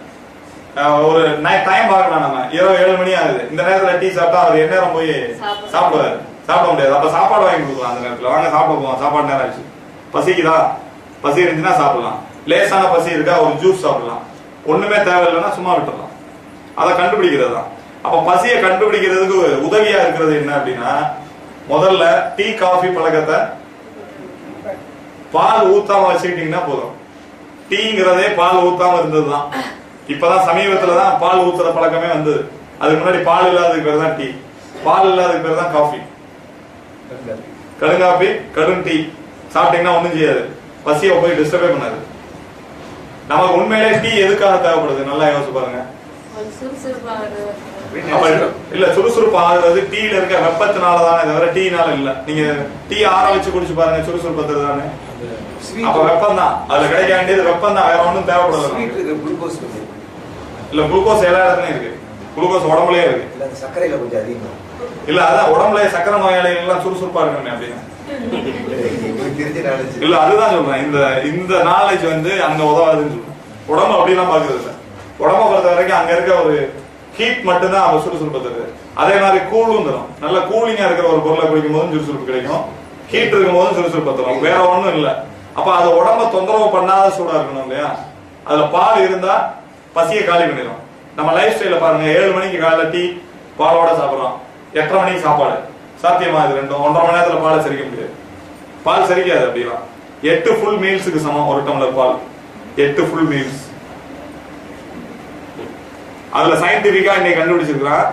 ஒரு டைம் பார்க்கலாம். நம்ம இரவு 7 மணி ஆகுது, இந்த நேரத்துல டீ சாப்பிட்டா அவர் என்ன நேரம் போய் சாப்பிடுவாரு, சாப்பிட முடியாது. அப்ப சாப்பாடு வாங்கி கொடுக்கலாம். அந்த நேரத்துல வாங்க சாப்பிட போவோம், சாப்பாடு நேரம் ஆச்சு, பசிக்குதா, பசி இருந்துச்சுன்னா சாப்பிடலாம். லேசான பசி இருக்கா, ஒரு ஜூஸ் சாப்பிடலாம். ஒண்ணுமே தேவையில்லைன்னா சும்மா விட்டுறலாம். அதை கண்டுபிடிக்கிறது தான். அப்ப பசியை கண்டுபிடிக்கிறதுக்கு உதவியா இருக்கிறது என்ன அப்படின்னா, முதல்ல டீ காஃபி பழக்கத்தை பால் ஊத்தாம வச்சுக்கிட்டீங்கன்னா போதும். டீங்கிறதே பால் ஊத்தாம இருந்ததுதான். இப்பதான் சமீபத்துலதான் பால் ஊத்துற பழக்கமே வந்தது. அதுக்கு முன்னாடி பால் இல்லாததுக்கு பேர் தான் டீ, பால் இல்லாததுக்கு பேர் தான் காஃபி. கடுங்காப்பி கடும் டீ சாப்பிட்டீங்கன்னா ஒண்ணும் செய்யாது, பசியை போய் டிஸ்டர்பே பண்ணாது. நமக்கு உண்மையிலே டீ எதுக்காக தேவைப்படுது நல்லா யோசிச்சு பாருங்க. இல்ல, சுறுசுறுப்பு ஆகுறது டீல இருக்க வெப்பத்தினாலதானே தவிர டீனால இல்ல. நீங்க டீ ஆற வச்சு குடிச்சு பாருங்க, சுறுசுறுப்பு தானே. அப்ப வெப்பம் தான், அதுல கிடைக்க வேண்டியது வெப்பம் தான், வேற ஒண்ணும் தேவைப்படாது. இல்ல, குளுக்கோஸ் எல்லா இடத்துலயும் இருக்கு. குளுக்கோஸ் உடம்புலயே இருக்கு. சர்க்கரையில கொஞ்சம் அதிகம் இல்ல, அதான் உடம்புல சக்கரை நோயாளிகள் எல்லாம் சுறுசுறுப்பா இருக்கணும் அப்படின்னு இல்ல, அதுதான் சொல்றேன். இந்த நாலேஜ் வந்து அங்க உதவாதுன்னு சொல்றேன். உடம்பு அப்படிலாம் பாக்குறது இல்ல. உடம்ப பொறுத்த வரைக்கும் அங்க இருக்க ஒரு ஹீட் மட்டும்தான் அவ சுறுசுறுப்பு தருது. அதே மாதிரி கூலும் தரும். நல்ல கூலிங்கா இருக்கிற ஒரு பொருளை குடிக்கும் போதும் சுறுசுறுப்பு கிடைக்கும், ஹீட் இருக்கும் போதும் சுறுசுறுப்பு தரும். வேற ஒண்ணும் இல்ல. அப்ப அது உடம்ப தொந்தரவு பண்ணாத சூடா இருக்கணும் இல்லையா. அதுல பால் இருந்தா பசியை காலி பண்ணிடும். நம்ம லைஃப் ஸ்டைல பாருங்க, 7 மணிக்கு காலையில டீ பாலோட சாப்பிடுறோம், 8:30 மணிக்கு சாப்பாடு. சாத்தியமா இது ரெண்டும்? 1.5 மணி நேரத்துல பாலை செரிக்க முடியாது. பால் செரிக்காது. அப்படிலாம் 8 ஃபுல் மீல்ஸுக்கு சமம் ஒரு டம்ளர் பால். 8 ஃபுல் மீல்ஸ். அதுல சயின்டிபிக்கா இன்னைக்கு கண்டுபிடிச்சிருக்கிறான்,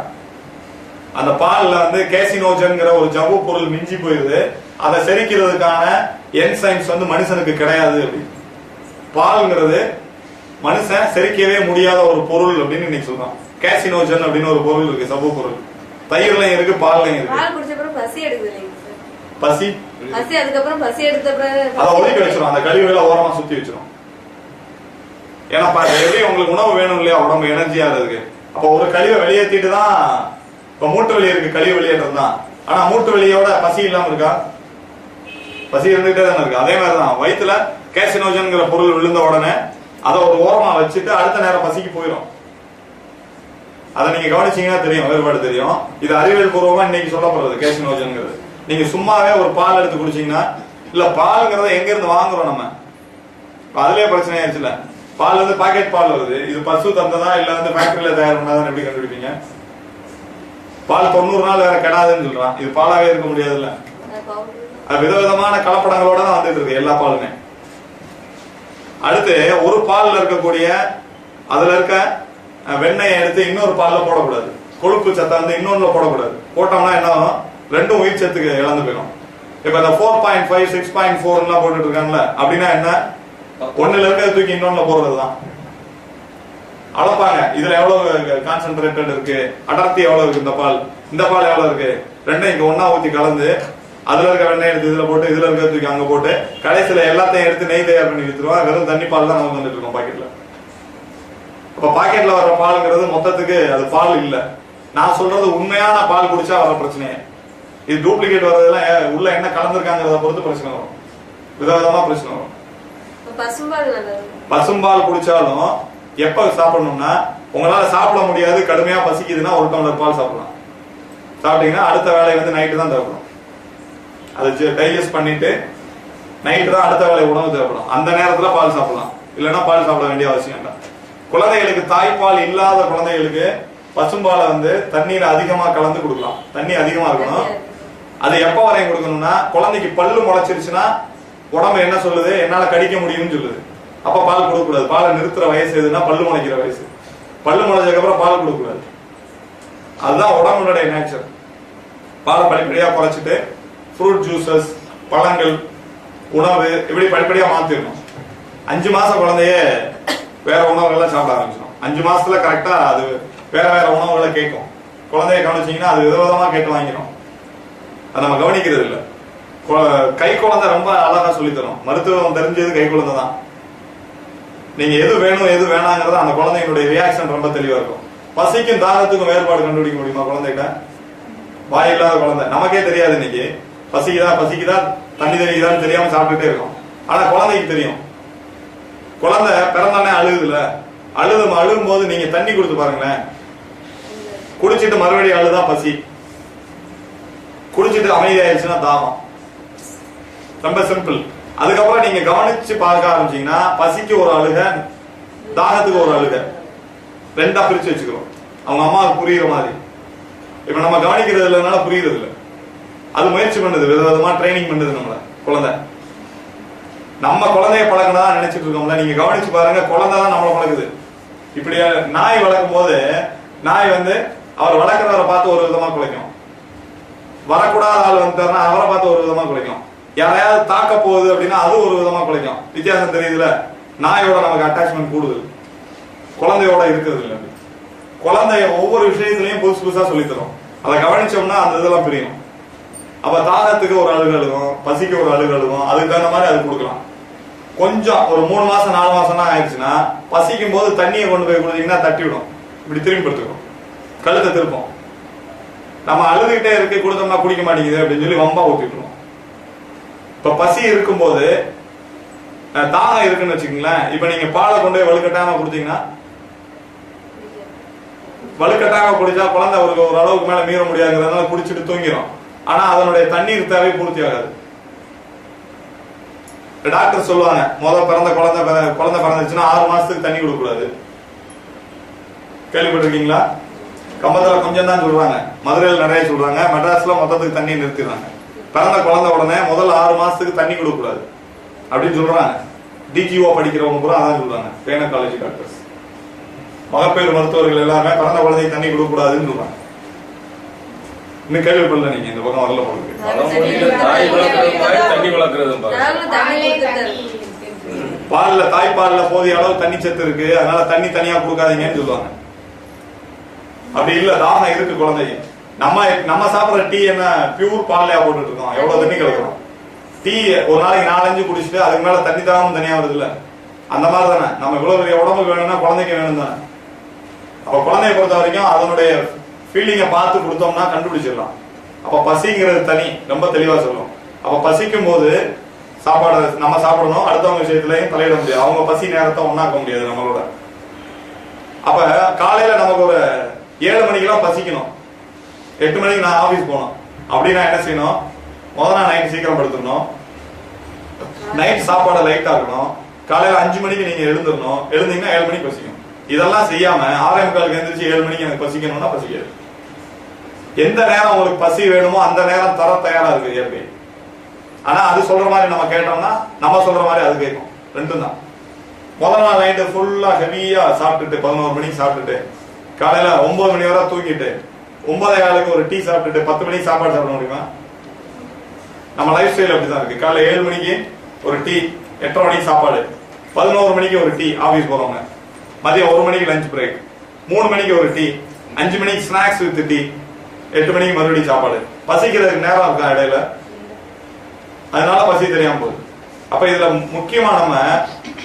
அந்த பால்ல வந்து கேசினோஜன்ங்கிற ஒரு ஜவ்வு பொருள் மிஞ்சி போயிருது. அதை செரிக்கிறதுக்கான என்சைம்ஸ் வந்து மனுஷனுக்கு கிடையாது. அப்படி பால்ங்கிறது மனுஷன் செரிக்கவே முடியாத ஒரு பொருள் அப்படின்னு இன்னைக்கு சொல்றான். கேசினோஜன் அப்படின்னு ஒரு பொருள் இருக்கு, சவ்வு பொருள். தயிர்லயும் இருக்கு, பால்லையும் இருக்கு. பசி அதுக்கப்புறம் பசி எடுத்த அதை ஒதுக்கி வச்சிரும், அந்த கழிவுகளை ஓரமா சுத்தி வச்சிரும். ஏன்னா எப்படி உங்களுக்கு உணவு வேணும் இல்லையா, உடம்பு எனர்ஜியா இருக்கு. அப்ப ஒரு கழிவை வெளியேற்றிட்டு தான், இப்ப மூட்டு வலி இருக்கு, கழிவு வெளியேற்றது தான். ஆனா மூட்டு வலியோட பசி இல்லாம இருக்கா? பசி இருந்துகிட்டே தானே இருக்கு. அதே மாதிரிதான் வயிற்றுல கேசினோஜன்ங்கிற பொருள் விழுந்த உடனே அதை ஒரு ஓரமா வச்சுட்டு அடுத்த நேரம் பசிக்கு போயிடும். அதை நீங்க கவனிச்சீங்கன்னா தெரியும், வேறுபாடு தெரியும். இது அறிவியல் பூர்வமா இன்னைக்கு சொல்லப்படுறது கேசினோஜன்ங்கிறது. நீங்க சும்மாவே ஒரு பால் எடுத்து குடிச்சீங்கன்னா, இல்ல பாலுங்கிறத எங்க இருந்து வாங்குறோம் நம்ம, அதுலயே பிரச்சனை ஆயிடுச்சுல. பால் வந்து பாக்கெட் பால் வருது, இது பசு தந்ததா இல்ல வந்து ஃபேக்டரியில தயார் பண்ணாதான் எப்படி கண்டுபிடிப்பீங்க? பால் 90 நாள் வேற கெடாதுன்னு சொல்றான், இது பாலாவே இருக்க முடியாதுல்ல. அது விதவிதமான கலப்படங்களோட தான் வந்துட்டு இருக்கு எல்லா பாலுமே. அடுத்து ஒரு பால்ல இருக்கக்கூடிய அதுல இருக்க வெண்ணெயை எடுத்து இன்னொரு பால்ல போடக்கூடாது. கொழுப்பு சத்தை வந்து இன்னொன்னு போடக்கூடாது. போட்டோம்னா என்ன ஆகும், ரெண்டும் உயிர் சத்துக்கு இழந்து போயிடும். இப்ப இந்த 4.5 6.4 எல்லாம் போட்டுட்டு இருக்காங்கல்ல, அப்படின்னா என்ன, ஒண்ணுல இருக்கிறத தூக்கி இன்னொன்னுல போடுறதுதான். அளப்பாங்க, இதுல எவ்வளவு கான்சென்ட்ரேட்டட் இருக்கு, அடர்த்தி எவ்வளவு இருக்கு, இந்த பால் எவ்வளவு இருக்கு, ரெண்டையும் இங்க ஒண்ணா ஊத்தி கலந்து அதுல இருக்க வெண்ணெய் எடுத்து இதுல போட்டு இதுல இருக்க தூக்கி அங்க போட்டு கடைசியில எல்லாத்தையும் எடுத்து நெய் தயார் பண்ணி வித்துருவான். வெறும் தண்ணி பால் தான் நமக்கு வந்துட்டு இருக்கோம் பாக்கெட்ல. அப்ப பாக்கெட்ல வர பால்ங்கிறது மொத்தத்துக்கு அது பால் இல்ல. நான் சொல்றது உண்மையான பால் குடிச்சா வர பிரச்சனையே. இது டூப்ளிகேட் வர்றதெல்லாம் உள்ள என்ன கலந்துருக்காங்கிறத பொறுத்து பிரச்சனை வரும். விதவிதமா பிரச்சனை வரும். பசும்பால் நல்லது. பசும்பால் குடிச்சாலும் எப்ப சாப்பிடணும்னா உங்களால சாப்பிட முடியாது, கடுமையா பசிக்குதுன்னா ஒரு டம்ளர் பால் சாப்பிடலாம். சாப்பிட்டீங்கன்னா அடுத்த வேலை வந்து நைட்டு தான் தேவைப்படும். அதை டைஜஸ்ட் பண்ணிட்டு நைட்டு தான் அடுத்த வேலை உணவு தேவைப்படும். அந்த நேரத்துல பால் சாப்பிடலாம், இல்லைன்னா பால் சாப்பிட வேண்டிய அவசியம் இல்லை. குழந்தைகளுக்கு தாய்ப்பால் இல்லாத குழந்தைகளுக்கு பசும்பாலை வந்து தண்ணீர் அதிகமா கலந்து கொடுக்கலாம். தண்ணி அதிகமா இருக்கணும். அது எப்ப வரையும் கொடுக்கணும்னா குழந்தைக்கு பல்லு முளைச்சிருச்சுன்னா உடம்பு என்ன சொல்லுது, என்னால கடிக்க முடியும்னு சொல்லுது. அப்ப பால் கொடுக்க கூடாது. பாலை நிறுத்துற வயசு எதுன்னா பல்லு முளைக்கிற வயசு. பல்லு முளைச்சதுக்கு அப்புறம் பால் கொடுக்க கூடாது. அதுதான் உடம்புடைய நேச்சர். பாலை படிப்படியா குறைச்சிட்டு ஃப்ரூட் ஜூசஸ், பழங்கள், உணவு இப்படி படிப்படியா மாத்திடணும். 5 மாசம் குழந்தைய வேற உணவுகள்லாம் சாப்பிட ஆரம்பிச்சிடும். 5 மாசத்துல கரெக்டா அது வேற வேற உணவுகளை கேட்கும். குழந்தைய கவனிச்சீங்கன்னா அது விதவிதமா கேட்டு வாங்கிடும். அதை நம்ம கவனிக்கிறது இல்லை. கை குழந்தை ரொம்ப அழகா சொல்லி தரும். மருத்துவம் தெரிஞ்சது கை குழந்தை தான். நீங்க எது வேணும் எது வேணாங்கிறத அந்த குழந்தைங்களுடைய ரியாக்ஷன் ரொம்ப தெளிவா இருக்கும். பசிக்கும் தாகத்துக்கும் வேறுபாடு கண்டுபிடிக்க முடியுமா குழந்தைகிட்ட? வாய் இல்லாத குழந்தை நமக்கே தெரியாது. இன்னைக்கு பசிக்குதா தண்ணி தெரியுதான்னு தெரியாம சாப்பிட்டுட்டே இருக்கும். ஆனா குழந்தைக்கு தெரியும். குழந்தை பிறந்தானே அழுகுதுல, அழுகும் போது நீங்க தண்ணி கொடுத்து பாருங்களேன். குடிச்சிட்டு மறுபடியும் அழுதா பசி, குடிச்சிட்டு அமைதியாயிருச்சுன்னா தாகம். ரொம்ப சிம்பிள். அதுக்கப்புறம் நீங்க கவனிச்சு பார்க்க ஆரம்பிச்சீங்கன்னா பசிக்கு ஒரு அழுக, தாகத்துக்கு ஒரு அழுக, ரெண்டா பிரிச்சு வச்சுக்கிறோம். அவங்க அம்மாவுக்கு புரியுற மாதிரி. இப்ப நம்ம கவனிக்கிறது இல்லைனால புரியுறது இல்லை. அது முயற்சி பண்ணுது, விதவிதமா ட்ரைனிங் பண்ணுது நம்மள குழந்தை. நம்ம குழந்தைய பழக்கணும் நினைச்சிட்டு இருக்கோம்ல. நீங்க கவனிச்சு பாருங்க, குழந்தை தான் நம்மளை பழகுது. இப்படி நாய் வளர்க்கும் போது நாய் வந்து அவர் வளர்க்கிறவரை பார்த்து ஒரு விதமா குலைக்கும். வரக்கூடாத ஆள் வந்துட்டாருன்னா அவரை பார்த்து ஒரு விதமா குலைக்கும். யாரையாவது தாக்க போகுது அப்படின்னா அது ஒரு விதமா குலைக்கும். வித்தியாசம் தெரியுதுல. நாயோட நமக்கு அட்டாச்மெண்ட் கூடுதல், குழந்தையோட இருக்கிறது இல்லை. குழந்தைய ஒவ்வொரு விஷயத்திலையும் புதுசு புதுசா சொல்லி தரும். அதை கவனிச்சோம்னா அந்த இதெல்லாம் பிரியும். அப்ப தாகத்துக்கு ஒரு அழுகு அழுகும், பசிக்கு ஒரு அழுகு அழுகும். அதுக்கு தகுந்த மாதிரி அது கொடுக்கலாம். கொஞ்சம் ஒரு 3 மாசம் 4 மாசம் ஆயிடுச்சுன்னா பசிக்கும் போது தண்ணியை கொண்டு போய் கொடுத்தீங்கன்னா தட்டி விடும். இப்படி திரும்பி படுத்துக்கும், கழுத்தை திருப்போம். நம்ம அழுதுகிட்டே இருக்கு, கொடுத்தோம்னா குடிக்க மாட்டேங்குது அப்படின்னு சொல்லி வம்பா ஊத்திட்டுருவோம். இப்ப பசி இருக்கும்போது தாகம் இருக்குன்னு வச்சுக்கீங்களேன். இப்ப நீங்க பாலை கொண்டு போய் வலுக்கட்டாம கொடுத்தீங்கன்னா, வலுக்கட்டாம குடிச்சா குழந்தை ஒரு அளவுக்கு மேல மீற முடியாதுங்கிறதுனால குடிச்சிட்டு தூங்கிடும். ஆனா அதனுடைய தண்ணீர் தேவை பூர்த்தி ஆகாது. டாக்டர் சொல்லுவாங்க, பிறந்த குழந்தை பிறந்துச்சுன்னா 6 மாசத்துக்கு தண்ணி கொடுக்க கூடாது. கேள்விப்பட்டிருக்கீங்களா? கம்பத்துல கொஞ்சம் தான் சொல்றாங்க, மதுரையில் நிறைய சொல்றாங்க, மெட்ராஸ்ல மொத்தத்துக்கு தண்ணி நிறுத்திடுறாங்க. பிறந்த குழந்தை உடனே முதல் 6 மாசத்துக்கு தண்ணி கொடுக்க கூடாது அப்படின்னு சொல்றாங்க. டிஜிஓ படிக்கிறவங்க கூட அதான் சொல்றாங்க. கைனகாலஜி டாக்டர்ஸ், மகப்பேறு மருத்துவர்கள் எல்லாருமே பிறந்த குழந்தைக்கு தண்ணி கொடுக்க கூடாதுன்னு சொல்றாங்க. இன்னும் கேள்விப்படல நீங்க, இந்த பக்கம் வரல போடுங்க. பால்ல தாய்ப்பால்ல போதிய அளவு தண்ணி சத்து இருக்கு, அதனால தண்ணி தனியா கொடுக்காதீங்கன்னு சொல்லுவாங்க. அப்படி இல்ல, தாகம் இருக்கு குழந்தைக்கு. நம்ம சாப்பிடுற டீ என்ன பியூர் பால்லையா போட்டுட்டு இருக்கோம்? எவ்வளவு தண்ணி கலக்கிறோம்? டீ ஒரு நாளைக்கு 4-5 குடிச்சிட்டு அதுக்கு மேல தண்ணி தாகம் தனியா வருது இல்ல? அந்த மாதிரி தானே நம்ம இவ்வளவு பெரிய உடம்புக்கு வேணும்னா குழந்தைக்கு வேணும் தானே. அப்ப குழந்தைய பொறுத்த வரைக்கும் அதனுடைய ஃபீலிங்கை பார்த்து கொடுத்தோம்னா கண்டுபிடிச்சிடலாம். அப்ப பசிங்கிறது தனி ரொம்ப தெளிவா சொல்லும். அப்ப பசிக்கும் போது சாப்பாடு நம்ம சாப்பிடணும், அடுத்தவங்க விஷயத்திலையும் தலையிட முடியாது. அவங்க பசி நேரத்தை ஒண்ணாக்க முடியாது நம்மளோட. அப்ப காலையில நமக்கு ஒரு 7 மணிக்கெல்லாம் பசிக்கணும், 8 மணிக்கு நான் ஆபீஸ் போகணும் அப்படின்னா என்ன செய்யணும்? முதல்ல நைட் சீக்கிரம் படுத்துடணும், நைட் சாப்பாடை லைட்டா இருக்கணும், காலையில 5 மணிக்கு நீங்க எழுந்துடணும். எழுந்தீங்கன்னா 7 மணிக்கு பசிக்கும். இதெல்லாம் செய்யாம 6:45 எழுந்திரிச்சு 7 மணிக்கு எனக்கு பசிக்கணும்னா பசிக்காது. எந்த நேரம் உங்களுக்கு பசி வேணுமோ அந்த நேரம் தர தயாரா இருக்கு இயற்கை. ஆனா அது சொல்ற மாதிரி நம்ம கேட்டோம்னா நம்ம சொல்ற மாதிரி அது கேட்கும். ரெண்டும் தான். முதல் நாள் நைட்டு ஃபுல்லா ஹெவியா சாப்பிட்டுட்டு 11 மணிக்கு சாப்பிட்டுட்டு காலையில 9 மணி வரை தூங்கிட்டு 9:15 ஒரு டீ சாப்பிட்டுட்டு 10 மணிக்கு சாப்பாடு சாப்பிட முடியுமா? நம்ம லைஃப் ஸ்டைல் அப்படிதான் இருக்கு. காலையில 7 மணிக்கு ஒரு டீ, 8:30 மணிக்கு சாப்பாடு, 11 மணிக்கு ஒரு டீ ஆபீஸ் போறவங்க, மதியம் 1 மணிக்கு லஞ்ச் பிரேக், 3 மணிக்கு ஒரு டீ, 5 மணிக்கு ஸ்நாக்ஸ் வித் டீ, 8 மணிக்கு மறுபடியும் சாப்பாடு. பசிக்கிறதுக்கு நேரம் இருக்கா இடையில? அதனால பசி தெரியாம போகுது. அப்ப இதுல முக்கியமா நம்ம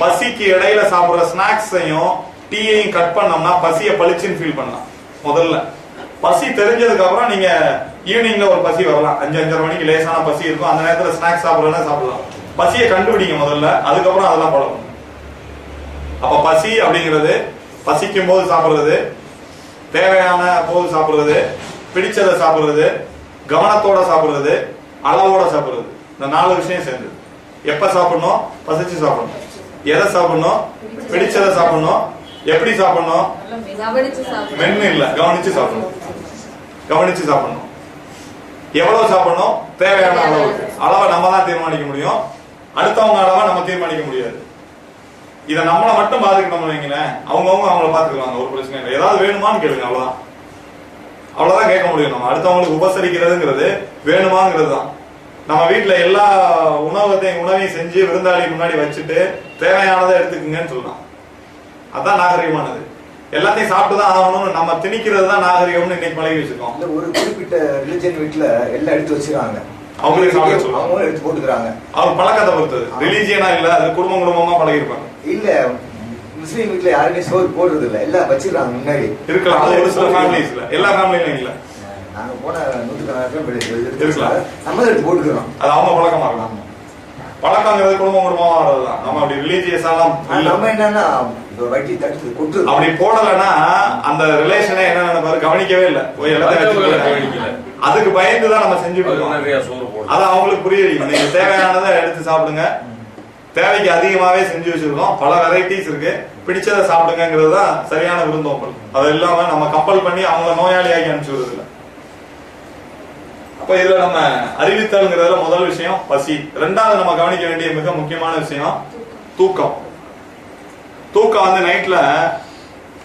பசிக்கு இடையில சாப்பிடுற ஸ்நாக்ஸையும் டீயையும் கட் பண்ணோம்னா பசியை பளிச்சுன்னு ஃபீல் பண்ணலாம். முதல்ல பசி தெரிஞ்சதுக்கு அப்புறம் நீங்க ஈவினிங்ல ஒரு பசி வரலாம், 5-5:30 மணிக்கு லேசான பசி இருக்கும், அந்த நேரத்துல ஸ்நாக்ஸ் சாப்பிடறதுனா சாப்பிடலாம். பசியை கண்டுபிடிங்க முதல்ல, அதுக்கப்புறம் அதெல்லாம் பழகும். அப்ப பசி அப்படிங்கிறது பசிக்கும் போது சாப்பிடுறது, தேவையான போது சாப்பிடுறது, பிடிச்சதை சாப்பிடுறது, கவனத்தோட சாப்பிடுறது, அளவோட சாப்பிடுறது, இந்த 4 விஷயம் சேர்ந்தது. எப்ப சாப்பிடணும்? பசிச்சு சாப்பிடணும். எதை சாப்பிடணும்? பிடிச்சதை சாப்பிடணும். எப்படி சாப்பிடணும்? மென்னு இல்ல, கவனிச்சு சாப்பிடணும். கவனிச்சு சாப்பிடணும். எவ்வளவு சாப்பிடணும்? தேவையான அளவுக்கு. அளவை நம்ம தான் தீர்மானிக்க முடியும், அடுத்தவங்க அளவை நம்ம தீர்மானிக்க முடியாது. இதை நம்மளை மட்டும் பாத்துக்கணும் வைங்களேன், அவங்கவுங்க அவங்கள பாத்துக்குவாங்க, ஒரு பிரச்சனை இல்லை. ஏதாவது வேணுமான்னு கேளுங்க, அவ்வளவுதான். அவ்வளவுதான் கேட்க முடியும். நம்ம அடுத்தவங்களுக்கு உபசரிக்கிறதுங்கிறது வேணுமாங்கிறது தான். நம்ம வீட்டுல எல்லா உணவையும் செஞ்சு விருந்தாளி முன்னாடி வச்சுட்டு தேவையானதை எடுத்துக்குங்கன்னு சொல்லலாம். அதான் நாகரிகமானது. எல்லாத்தையும் சாப்பிட்டுதான் ஆகணும்னு நம்ம திணிக்கிறது தான் நாகரிகம்னு இன்னைக்கு பழகி வச்சிருக்கோம். ஒரு குறிப்பிட்ட ரிலிஜன் வீட்டுல எல்லாம் எடுத்து வச்சிருக்காங்க, அவங்களுக்கு சாப்பிட சொல்லுவாங்க, அவங்க எடுத்து போட்டுக்கிறாங்க. அவங்க பழக்கத்தை பொறுத்தது. ரிலீஜியனா இல்ல, அது குடும்பமா பழகிருப்பாங்க. இல்ல முஸ்லீம் வீட்டுல யாருமே சோறு போடுறது இல்ல, எல்லாம் வச்சிருக்காங்க முன்னாடி. இருக்கலாம், அது ஒரு சில ஃபேமிலிஸ்ல, எல்லா ஃபேமிலியும் இல்ல. நாங்க போன 100 நம்ம எடுத்து போட்டுக்கிறோம். அது அவங்க பழக்கமா இருக்கலாம். பழக்கங்கிறது குடும்பமா வர்றதுதான். நம்ம அப்படி ரிலீஜியஸா நம்ம என்னன்னா வட்டி தடுத்து கொட்டு அப்படி போடலன்னா அந்த ரிலேஷனே என்ன நினைப்பாரு, கவனிக்கவே இல்லை, அதுக்கு பயந்துதான் நம்ம செஞ்சுட்டு இருக்கோம். அது அவங்களுக்கு புரியல. நீங்க தேவையானதை எடுத்து சாப்பிடுங்க, தேவைக்கு அதிகமாவே செஞ்சு வச்சிருக்கோம், பல வெரைட்டிஸ் இருக்கு, பிடிச்சதை சாப்பிடுங்கிறது தான் சரியான விருந்தோம்பல். அது இல்லாம நம்ம கம்பல் பண்ணி அவங்கள நோயாளியாகி அனுப்பிச்சு விடுறது இல்லை. அப்ப இதுல நம்ம அறிவித்தல்ங்கிறதுல முதல் விஷயம் பசி. ரெண்டாவது நம்ம கவனிக்க வேண்டிய மிக முக்கியமான விஷயம் தூக்கம். தூக்கம் வந்து நைட்ல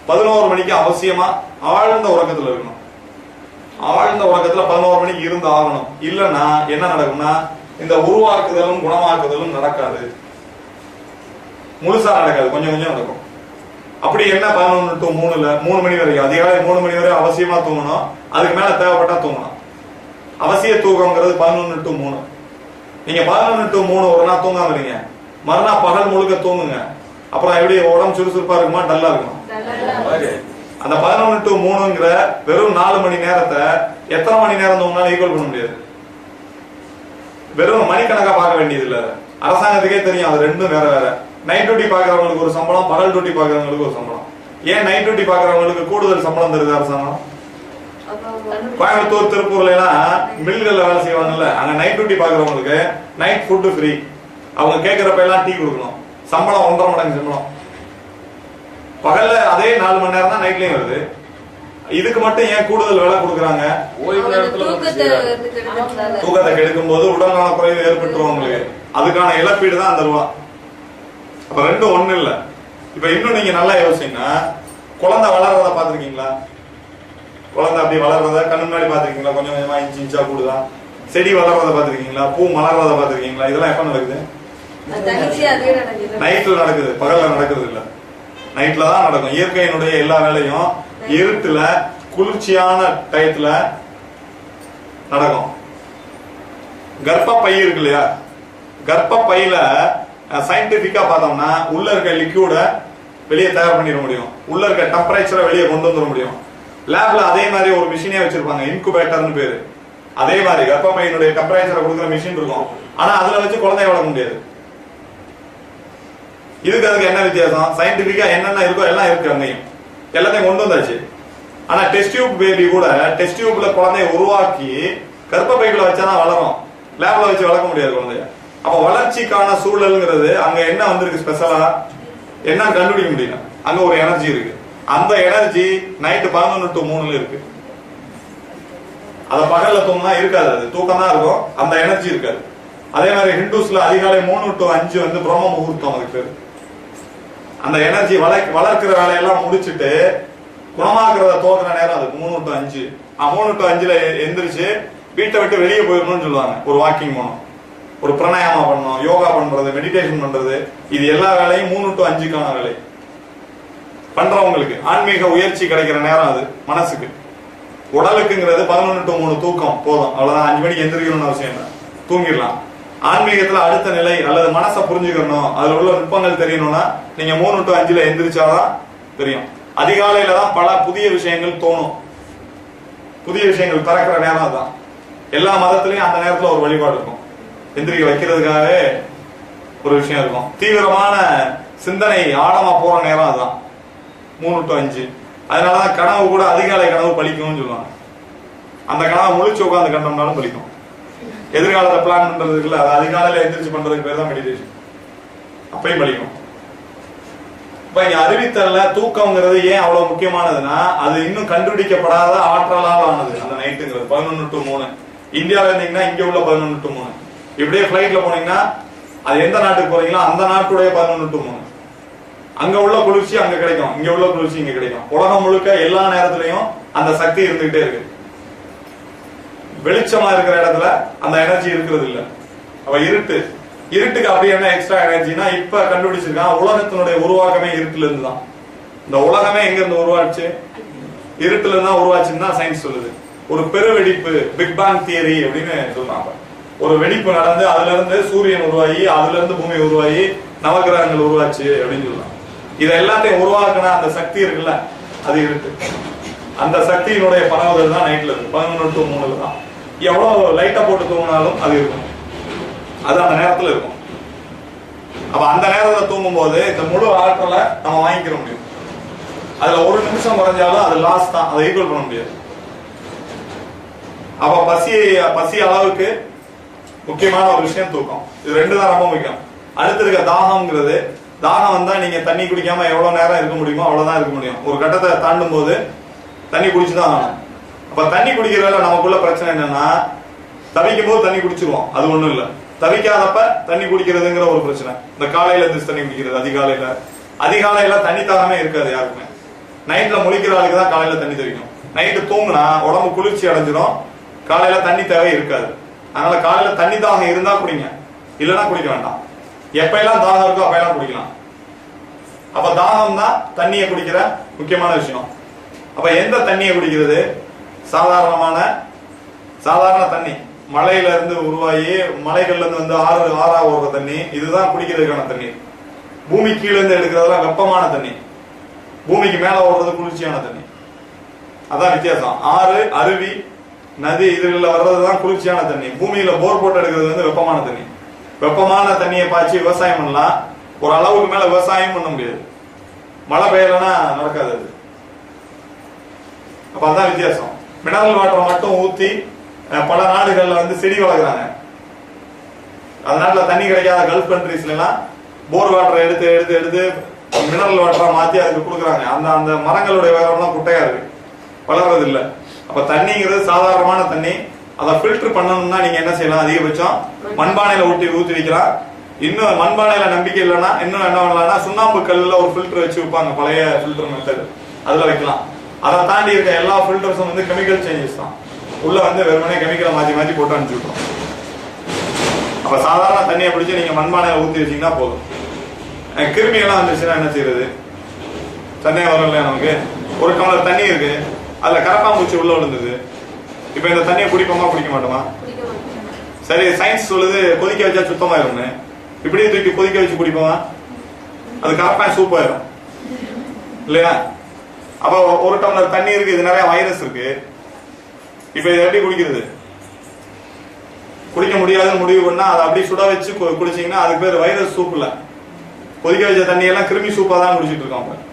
11 மணிக்கு அவசியமா ஆழ்ந்த உறக்கத்துல இருக்கணும். ஆழ்ந்த உறக்கத்துல 11 மணிக்கு இருந்து ஆகணும். இல்லைன்னா என்ன நடக்கும்னா இந்த உருவாக்குதலும் குணமாக்குதலும் நடக்காது, முழுசா நடக்காது, கொஞ்சம் கொஞ்சம் நடக்கும். அப்படி என்ன 11 to 3 மணி வரைக்கும், அதிகாலை 3 மணி வரை அவசியமா தூங்கணும். அதுக்கு மேல தேவைப்பட்டா தூங்கணும். அவசிய தூக்கம்ங்கிறது 11 to 3. நீங்க 11 to 3 ஒரு நாள் தூங்காம இருங்க, மறுநாள் பகல் முழுக்க தூங்குங்க. அப்புறம் எப்படி உடம்பு சுறுசுறுப்பா இருக்குமா, டல்லா இருக்குமா? அந்த 11 to 3ங்கிற வெறும் 4 மணி நேரத்தை எத்தனை மணி நேரம் தூங்கினாலும் ஈக்குவல் பண்ண முடியாது. வெறும் மணிக்கணக்கா பார்க்க வேண்டியது இல்ல. அரசாங்கத்துக்கே தெரியும் அது ரெண்டும் வேற வேற. நைட் டியூட்டி பாக்குறவங்களுக்கு ஒரு சம்பளம், பகல் டியூட்டி பாக்குறவங்களுக்கு ஒரு சம்பளம். ஏன் நைட் டியூட்டி பாக்குறவங்களுக்கு கூடுதல் சம்பளம் தருது அரசாங்கம்? கோயம்புத்தூர் திருப்பூர்ல எல்லாம் மில்கள்ல வேலை செய்வாங்கல்ல, அங்க நைட் டியூட்டி பாக்குறவங்களுக்கு நைட் ஃபுட் ஃப்ரீ. அவங்க கேட்கிறப்ப எல்லாம் டீ கொடுக்கணும், சம்பளம் 1.5 மடங்கு சம்பளம். பகல்ல அதே 4 மணி நேரம் தான் நைட்லயும் வருது. இதுக்கு மட்டும் ஏன் கூடுதல் வேலை கொடுக்குறாங்க? தூக்கத்தை கெடுக்கும் போது உடல்நல குறைவு ஏற்பட்டுரும் உங்களுக்கு. அதுக்கான இழப்பீடு தான் அந்த ரூபா. அப்ப ரெண்டும் ஒண்ணு இல்ல. இப்ப இன்னும் நீங்க நல்லா யோசிங்க, குழந்தை வளர்றத பாத்திருக்கீங்களா? குழந்தை அப்படி வளர்றத கண்ணு முன்னாடி பாத்திருக்கீங்களா? கொஞ்சம் கொஞ்சமா இன்ச்சு இன்ச்சா கூடுதா? செடி வளர்றத பாத்திருக்கீங்களா? பூ மலர்றத பாத்திருக்கீங்களா? இதெல்லாம் எப்ப நடக்குது? நைட்ல நடக்குது, பகல்ல நடக்குது இல்ல. நைட்ல தான் நடக்கும். இயற்கையினுடைய எல்லா வேலையும் இருட்டுல குளிர்ச்சியான டயத்துல நடக்கும். கர்ப்பப்பை இருக்கு இல்லையா, கர்ப்பப்பையில சயின்டிபிக்கா பார்த்தோம்னா உள்ள இருக்க லிக்யூட வெளியே தயார் பண்ணிட முடியும், உள்ள இருக்க டெம்பரேச்சரை வெளியே கொண்டு வந்துட முடியும். லேப்ல அதே மாதிரி ஒரு மிஷினே வச்சிருப்பாங்க, இன்குபேட்டர்னு பேரு. அதே மாதிரி கர்ப்பப்பையினுடைய டெம்பரேச்சரை கொடுக்குற மிஷின் இருக்கும். ஆனா அதுல வச்சு குழந்தைய வளர்க்க முடியாது. இதுக்கு அதுக்கு என்ன வித்தியாசம்? சயின்டிபிக்கா என்னென்ன இருக்கோ எல்லாம் இருக்கு, அங்கேயும் எல்லாத்தையும் கொண்டு வந்தாச்சு. ஆனா டெஸ்ட் டியூப் பேபி கூட டெஸ்ட் டியூப்ல குழந்தைய உருவாக்கி கர்ப்பப்பைக்குள்ள வச்சாதான் வளரும், லேப்ல வச்சு வளர்க்க முடியாது குழந்தைய. அப்ப வளர்ச்சிக்கான சூழல்ங்கிறது அங்க என்ன வந்திருக்கு ஸ்பெஷலா, என்ன கண்டுபிடிக்க முடியல. அங்க ஒரு எனர்ஜி இருக்கு, அந்த எனர்ஜி நைட்டு 11 to 3 இருக்கு. அத பகல்ல தூங்கினா இருக்காது, அது தூக்கம் தான் இருக்கும், அந்த எனர்ஜி இருக்காது. அதே மாதிரி ஹிந்துஸ்ல அதிகாலை 3 to 5 வந்து பிரம்ம முகூர்த்தம், அதுக்கு பேரு. அந்த எனர்ஜி வளர்க்கிற வேலையெல்லாம் முடிச்சுட்டு குணமாக்குறத தோக்குற நேரம் அது 3 to 5. 3 to 5ல எந்திரிச்சு வீட்டை விட்டு வெளியே போயிடணும்னு சொல்லுவாங்க. ஒரு வாக்கிங் போகணும், ஒரு பிராணாயாமா பண்ணணும், யோகா பண்றது, மெடிடேஷன் பண்றது, இது எல்லா வேலையும் 3 to 5க்கான வேலை பண்றவங்களுக்கு ஆன்மீக உயர்ச்சி கிடைக்கிற நேரம் அது மனசுக்கு. உடலுக்குங்கிறது 11 to 3 தூக்கம் போதும், அவ்வளவுதான். 5 மணிக்கு எந்திரிக்கணும்னு அவசியம் இல்லை, தூங்கிடலாம். ஆன்மீகத்துல அடுத்த நிலை அல்லது மனசை புரிஞ்சுக்கணும், அதுல உள்ள நுட்பங்கள் தெரியணும்னா நீங்க 3 to 5 எந்திரிச்சாதான் தெரியும். அதிகாலையில தான் பல புதிய விஷயங்கள் தோணும், புதிய விஷயங்கள் பிறக்கிற நேரம் தான். எல்லா மதத்திலையும் அந்த நேரத்துல ஒரு வழிபாடு இருக்கும், எந்திரிக்க வைக்கிறதுக்காகவே ஒரு விஷயம் இருக்கும். தீவிரமான சிந்தனை ஆழமா போற நேரம் அதுதான் 3 to 5. அதனாலதான் கனவு கூட அதிகாலை கனவு பலிக்கும்னு சொல்லுவாங்க. அந்த கனவை முழிச்சு உட்காந்து கண்டோம்னாலும் பலிக்கும். எதிர்காலத்தை பிளான் பண்றதுக்குள்ள அது அதிகாலையில எந்திரிச்சு பண்றதுக்கு பேர் தான் மெடிடேஷன், அப்பயும் பலிக்கும். இப்ப இங்க அறிவித்தல்ல தூக்கம்ங்கிறது ஏன் அவ்வளவு முக்கியமானதுன்னா, அது இன்னும் கண்டுபிடிக்கப்படாத ஆற்றலால் ஆனது. அந்த நைட்டுங்கிறது 11 to 3. இந்தியாவில இருந்தீங்கன்னா இங்க உள்ள 11 to 3. இப்படியே பிளைட்ல போனீங்கன்னா அது எந்த நாட்டுக்கு போறீங்களோ அந்த நாட்டுடைய 11 to 3. அங்க உள்ள குளிர்ச்சி அங்க கிடைக்கும், இங்க உள்ள குளிர்ச்சி இங்க கிடைக்கும். உலகம் முழுக்க எல்லா நேரத்திலையும் அந்த சக்தி இருந்துகிட்டே இருக்கு. வெளிச்சமா இருக்கிற இடத்துல அந்த எனர்ஜி இருக்கிறது இல்ல. அப்ப இருட்டுக்கு அப்படி என்ன எக்ஸ்ட்ரா எனர்ஜினா, இப்ப கண்டுபிடிச்சிருக்கான் உலகத்தினுடைய உருவாக்கமே இருட்டுல இருந்து தான். இந்த உலகமே எங்க இருந்து உருவாச்சு? இருட்டுல இருந்து தான் உருவாச்சுன்னு தான் சயின்ஸ் சொல்லுது. ஒரு பெருவெடிப்பு, பிக் பேங் தியரி அப்படின்னு சொல்றாங்க. ஒரு வெடிப்பு நடந்து அதுல இருந்து சூரியன் உருவாகி, அதுல இருந்து பூமி உருவாகி நவகிரகங்கள் உருவாச்சு அப்படின்னு சொல்லலாம். இதை எல்லாத்தையும் உருவாக்குன அந்த சக்தி இருக்குல்ல, அது இருட்டு. அந்த சக்தியினுடைய பரவுதல் தான் நைட்ல இருக்கு, 11 to 3 தான். எவ்வளவு லைட்டா போட்டு தூங்கினாலும் அது இருக்கும், அது அந்த நேரத்துல இருக்கும். அப்ப அந்த நேரத்துல தூங்கும் போது இந்த முழு ஆற்றலை நம்ம வாங்கிக்கிற முடியும். அதுல ஒரு நிமிஷம் குறைஞ்சாலும் அது லாஸ் தான், அதை ஈக்குவல் பண்ண முடியாது. அப்ப பசி அளவுக்கு முக்கியமான ஒரு விஷயம் தூக்கம். இது 2 தான் ரொம்ப முக்கியம். அடுத்து இருக்க தாகம்ங்கிறது, தாகம் வந்தா நீங்க தண்ணி குடிக்காம எவ்வளவு நேரம் இருக்க முடியுமோ அவ்வளவுதான் இருக்க முடியும். ஒரு கட்டத்தை தாண்டும் போது தண்ணி குடிச்சுதான் ஆகணும். அப்ப தண்ணி குடிக்கிறதுல நமக்குள்ள பிரச்சனை என்னன்னா, தவிக்கும் போது தண்ணி குடிச்சிருவோம், அது ஒண்ணும் இல்ல. தவிக்காதப்ப தண்ணி குடிக்கிறதுங்கிற ஒரு பிரச்சனை. இந்த காலையில எந்திரிச்சு தண்ணி குடிக்கிறது, அதிகாலையில தண்ணி தாகமே இருக்காது யாருக்குமே. நைட்ல முழிக்கிற ஆளுக்கு தான் காலையில தண்ணி தவிக்கும். நைட்டு தூங்குனா உடம்பு குளிர்ச்சி அடைஞ்சிடும், காலையில தண்ணி தேவை இருக்காது. அதனால காலையில தண்ணி தாகம் இருந்தா குடிங்க, இல்லைன்னா குடிக்க வேண்டாம். எப்ப எல்லாம் தாகம் இருக்கோ அப்ப எல்லாம் குடிக்கலாம். அப்ப தாகம் தான் தண்ணியை குடிக்கிற முக்கியமான விஷயம். அப்ப எந்த தண்ணியை குடிக்கிறது? சாதாரண தண்ணி, மலையில இருந்து உருவாகி மலைகள்ல இருந்து வந்து ஆறா ஓடுற தண்ணி, இதுதான் குடிக்கிறதுக்கான தண்ணி. பூமி கீழே இருந்து எடுக்கிறதுலாம் வெப்பமான தண்ணி, பூமிக்கு மேல ஓடுறது குளிர்ச்சியான தண்ணி. அதான் வித்தியாசம். ஆறு, அருவி, நதி இதுல வர்றதுதான் குளிர்ச்சியான தண்ணி. பூமியில போர் போட்டு எடுக்கிறது வந்து வெப்பமான தண்ணி. வெப்பமான தண்ணியை பாய்ச்சி விவசாயம் பண்ணலாம், ஒரு அளவுக்கு மேல விவசாயம் பண்ண முடியாது, மழை பெய்யலன்னா நடக்காது அது. அப்ப அதான் வித்தியாசம். மினரல் வாட்டரை மட்டும் ஊத்தி பல நாடுகள்ல வந்து செடி வளர்க்குறாங்க. அதனால தண்ணி கிடைக்காத கல்ஃப் கண்ட்ரீஸ்ல எல்லாம் போர் வாட்டரை எடுத்து மினரல் வாட்டரா மாத்தி அதுக்கு கொடுக்குறாங்க. அந்த மரங்களுடைய வேறெல்லாம் குட்டையா இருக்கு, வளர்றது இல்லை. அப்ப தண்ணிங்கிறது சாதாரணமான தண்ணி. அதை ஃபில்டர் பண்ணணும்னா நீங்க என்ன செய்யலாம்? அதிகபட்சம் மண்பானையில ஊற்றி வைக்கலாம். இன்னும் மண்பானையில நம்பிக்கை இல்லைன்னா இன்னும் என்ன பண்ணலாம்னா, சுண்ணாம்பு கல்லுல ஒரு ஃபில்டர் வச்சு வைப்பாங்க, பழைய ஃபில்டர் மெத்தட், அதுல வைக்கலாம். அதை தாண்டி இருக்க எல்லா ஃபில்டர்ஸும் வந்து கெமிக்கல் சேஞ்சஸ் தான். உள்ள வந்து வெறுமனே கெமிக்கலை மாத்தி போட்டு அனுப்பிச்சு விட்டுரும். அப்ப சாதாரண தண்ணியை பிடிச்சி நீங்க மண்பானையில ஊற்றி வச்சீங்கன்னா போதும். கிருமி எல்லாம் வந்துச்சுன்னா என்ன செய்யறது? தண்ணியே வரும் இல்லையா நமக்கு? ஒரு டம்ளர் தண்ணி இருக்கு, அதுல கரப்பாம்பூச்சி உள்ள விழுந்தது. இப்ப இந்த தண்ணியை குடிப்போமா குடிக்க மாட்டோமா? சரி, சயின்ஸ் சொல்லுது கொதிக்க வச்சா சுத்தமாயிரும்னு. இப்படியே தூக்கி கொதிக்க வச்சு குடிப்போமா? அது கரப்பான் சூப்பாயிரும் இல்லையா? அப்ப ஒரு டம்ளர் தண்ணி இருக்கு, இது நிறைய வைரஸ் இருக்கு. இப்ப இதை எப்படி குடிக்கிறது? குடிக்க முடியாதுன்னு முடிவு பண்ணா அதை அப்படியே சுட வச்சு குடிச்சீங்கன்னா அதுக்கு பேர் வைரஸ் சூப் இல்ல. கொதிக்க வச்ச தண்ணியெல்லாம் கிருமி சூப்பா தான் குடிச்சிட்டு இருக்கோம்.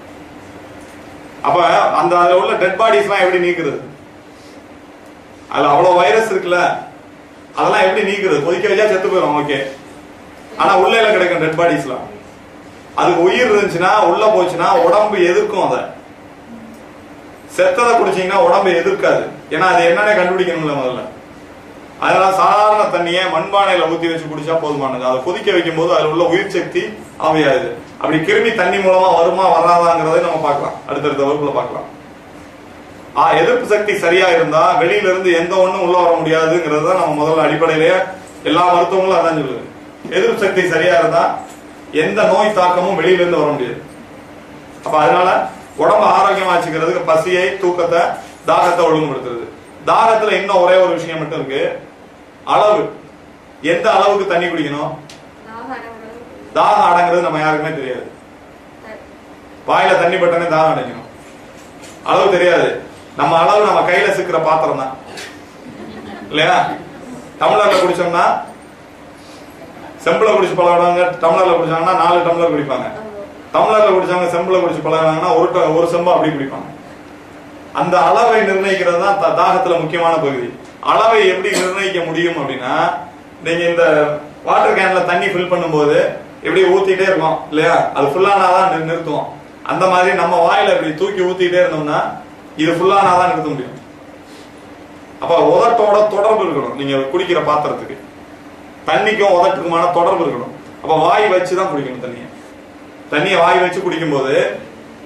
அப்ப அந்த அதுல உள்ள டெட் பாடிஸ் எல்லாம் எப்படி நீக்குறது? அதுல அவ்வளவு வைரஸ் இருக்குல்ல, அதெல்லாம் எப்படி நீக்குறது? கொதிக்க வச்சா செத்து போயிடும், ஓகே. ஆனா உள்ள கிடைக்கும் டெட் பாடிஸ்லாம். அதுக்கு உயிர் இருந்துச்சுன்னா உள்ள போச்சுன்னா உடம்பு எதிர்க்கும். அதை செத்ததை குடிச்சீங்கன்னா உடம்பு எதிர்க்காது. ஏன்னா அது என்னன்னு கண்டுபிடிக்கணும்ல முதல்ல. அதனால சாதாரண தண்ணியை மண்பானையில ஊத்தி வச்சு குடிச்சா போதுமானது. அதை கொதிக்க வைக்கும் போது அதுல உள்ள உயிர் சக்தி ஆவியாகுது. அப்படி கிருமி தண்ணி மூலமா வருமா வராதாங்கிறதை நம்ம பார்க்கலாம், அடுத்தடுத்த வகுப்புல பார்க்கலாம். எதிர்ப்பு சக்தி சரியா இருந்தா வெளியில இருந்து எந்த ஒண்ணும் உள்ள வர முடியாதுங்கிறது தான் நம்ம முதல்ல அடிப்படையிலேயே எல்லா மருத்துவங்களும் அதான் சொல்லுது. எதிர்ப்பு சக்தி சரியா இருந்தா எந்த நோய் தாக்கமும் வெளியில இருந்து வர முடியாது. அப்ப அதனால உடம்பு ஆரோக்கியமா வச்சுக்கிறதுக்கு பசியை, தூக்கத்தை தாகத்தை ஒழுங்குபடுத்துறது. தாகத்துல இன்னும் ஒரே ஒரு விஷயம் மட்டும் இருக்கு, அளவு. எந்த அளவுக்கு தண்ணி குடிக்கணும்? தாகம் அடங்குறது நம்ம யாருக்குமே தெரியாது. வாயில தண்ணி பட்டனே தாகம் அடைக்கணும், அளவு தெரியாது. நம்ம அளவு நம்ம கையில சிக்கிற பாத்திரம் தான் இல்லையா? டம்ளர்ல குடிச்சோம்னா செம்புல குடிச்சு பழகினவங்க டம்ளர்ல குடிச்சாங்கன்னா 4 டம்ளர் குடிப்பாங்க. டம்ளர்ல குடிச்சவங்க செம்புல குடிச்சு பழகினாங்கன்னா ஒரு செம்பு அப்படி குடிப்பாங்க. அந்த அளவை நிர்ணயிக்கிறது தான் தாகத்துல முக்கியமான பகுதி. அளவை எப்படி நிர்ணயிக்க முடியும் அப்படின்னா, நீங்க இந்த வாட்டர் கேன்ல தண்ணி ஃபில் பண்ணும்போது எப்படி ஊத்திட்டே இருக்கோம் இல்லையா, அது ஃபுல்லானாதான் நிறுத்துவோம். அந்த மாதிரி நம்ம வாயில இப்படி தூக்கி ஊத்திட்டே இருந்தோம்னா இது ஃபுல்லானாதான் நிறுத்த முடியும். அப்ப உதட்டோட தொடர்பு இருக்கணும். நீங்க குடிக்கிற பாத்திரத்துக்கு தண்ணிக்கும் உதட்டுக்குமான தொடர்பு இருக்கணும். அப்ப வாய் வச்சுதான் குடிக்கணும் தண்ணியை வாய் வச்சு குடிக்கும் போது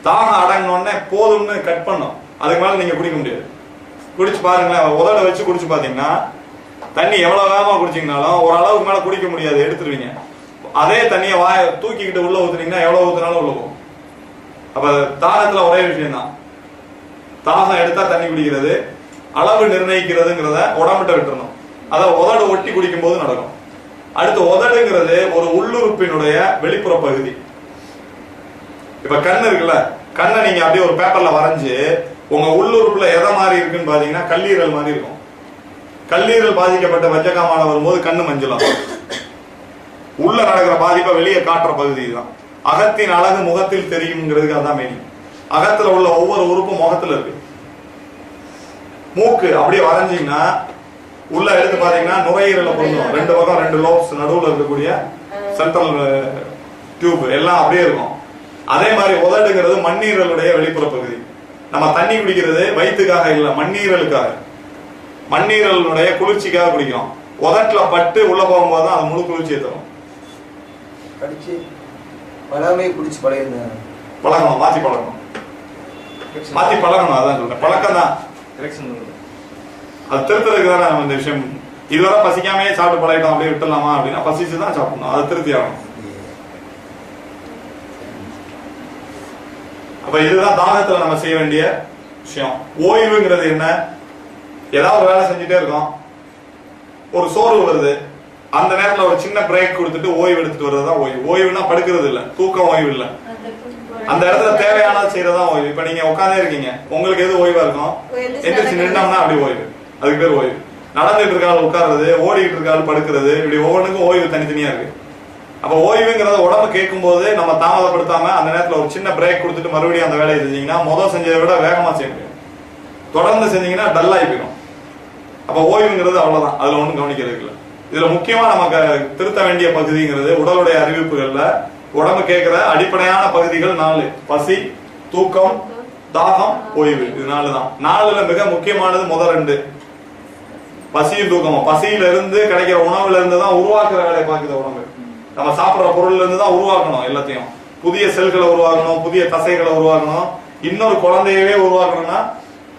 தாகம் அடங்கினோடனே போதும்னு கட் பண்ணும். அதுக்கு மேல நீங்க குடிக்க முடியாது. குடிச்சு பாருங்களேன், உதட வச்சு குடிச்சு பாத்தீங்கன்னா தண்ணி எவ்வளவு வேகமா குடிச்சீங்கனாலும் ஒரு அளவுக்கு மேல குடிக்க முடியாது, எடுத்துருவீங்க. அதே தண்ணியை வாய தூக்கிக்கிட்டு உள்ள ஊத்துனீங்கன்னா எவ்வளவு ஊத்துனாலும் உள்ள போகும். அப்ப தாகத்துல ஒரே விஷயம் தான், தாகம் எடுத்தா தண்ணி குடிக்கிறது, அளவு நிர்ணயிக்கிறதுங்கிறத உடம்பிட்ட விட்டுறணும். அதை உதடு ஒட்டி குடிக்கும் போது நடக்கும். அடுத்து உதடுங்கிறது ஒரு உள்ளுறுப்பினுடைய வெளிப்புற பகுதி. இப்ப கண்ணு இருக்குல்ல, கண்ணை நீங்க அப்படியே ஒரு பேப்பர்ல வரைஞ்சு உங்க உள்ளுறுப்புல எதை மாதிரி இருக்குன்னு பாத்தீங்கன்னா கல்லீரல் மாதிரி இருக்கும். கல்லீரல் பாதிக்கப்பட்ட வஞ்சகாமான வரும்போது கண்ணு மஞ்சளாம். உள்ள நடக்கிற பாதிப்பை வெளியே காட்டுற பகுதி தான். அகத்தின் அழகு முகத்தில் தெரியுங்கிறதுக்கு அதான் மீனிங். அகத்துல உள்ள ஒவ்வொரு உறுப்பும் முகத்துல இருக்கு. மூக்கு அப்படியே வரைஞ்சீங்கன்னா உள்ள எடுத்து பாத்தீங்கன்னா நுரையீரல பொருந்தும். 2 பக்கம் 2 லோப்ஸ் நடுவுல இருக்கக்கூடிய சென்ட்ரல் டியூப் எல்லாம் அப்படியே இருக்கும். அதே மாதிரி உதடுங்கிறது மண்ணீரலுடைய வெளிப்புற பகுதி. நம்ம தண்ணி குடிக்கிறது வயிற்றுக்காக இல்ல, மண்ணீரலுக்காக. மண்ணீரலுடைய குளிர்ச்சிக்காக குடிக்கிறோம். உதட்டுல பட்டு உள்ள போகும்போது தான் அது முழு குளிர்ச்சியை தரும். கடிச்சு பழமே குடிச்சு பழகிருந்தேன். பழகணும், மாத்தி பழகணும், மாத்தி பழகணும். அதான் சொல்றேன், பழக்கம் தான். அது திருத்தறதுக்கு தானே நம்ம இந்த விஷயம். இதுவரை பசிக்காமே சாப்பிட்டு பழகிட்டோம், அப்படியே விட்டுலாமா அப்படின்னா பசிச்சுதான் சாப்பிடணும். அதை திருத்தி ஆகணும். அப்ப இதுதான் தாகத்துல நம்ம செய்ய வேண்டிய விஷயம். ஓய்வுங்கிறது என்ன? ஏதாவது வேலை செஞ்சுட்டே இருக்கோம், ஒரு சோர்வு வருது, அந்த நேரத்துல ஒரு சின்ன பிரேக் கொடுத்துட்டு ஓய்வு எடுத்துட்டு வர்றதுதான் ஓய்வு. ஓய்வுனா படுக்கிறது இல்ல, தூக்கம் ஓய்வு இல்ல. அந்த இடத்துல தேவையானது செய்யறதா ஓய்வு. இப்ப நீங்க உட்காந்தே இருக்கீங்க, உங்களுக்கு எது ஓய்வா இருக்கும்? எந்திரிச்சு நின்றோம்னா அப்படி ஓய்வு, அதுக்கு பேர் ஓய்வு. நடந்துட்டு இருக்காள் உட்கார்றது, ஓடிட்டு இருக்காள் படுக்கிறது, இப்படி ஒவ்வொன்றுக்கும் ஓய்வு தனித்தனியா இருக்கு. அப்ப ஓய்வுங்கிறத உடம்பு கேட்கும் போது நம்ம தாமதப்படுத்தாம அந்த நேரத்துல ஒரு சின்ன பிரேக் கொடுத்துட்டு மறுபடியும் அந்த வேலையை செஞ்சீங்கன்னா முதல் செஞ்சதை விட வேகமா செய்ய முடியும். தொடர்ந்து செஞ்சீங்கன்னா டல்லாகி போயிடும். அப்ப ஓய்வுங்கிறது அவ்வளவுதான், அதுல ஒண்ணும் கவனிக்கிறது இல்லை. இதுல முக்கியமா நமக்கு திருத்த வேண்டிய பகுதிங்கிறது உடலுடைய அறிவிப்புகள்ல உடம்பு கேட்கிற அடிப்படையான பகுதிகள் 4: பசி, தூக்கம், தாகம், ஓய்வு. இது 4 தான். 4ல மிக முக்கியமானது முதல் 2, பசியும் தூக்கமும். பசியில இருந்து கிடைக்கிற உணவுல இருந்து தான் உருவாக்குற வேலையை பார்க்குது உடம்பு. நம்ம சாப்பிடுற பொருள்ல இருந்து தான் உருவாக்கணும் எல்லாத்தையும். புதிய செல்களை உருவாக்கணும், புதிய தசைகளை உருவாக்கணும், இன்னொரு குழந்தையவே உருவாக்கணும்னா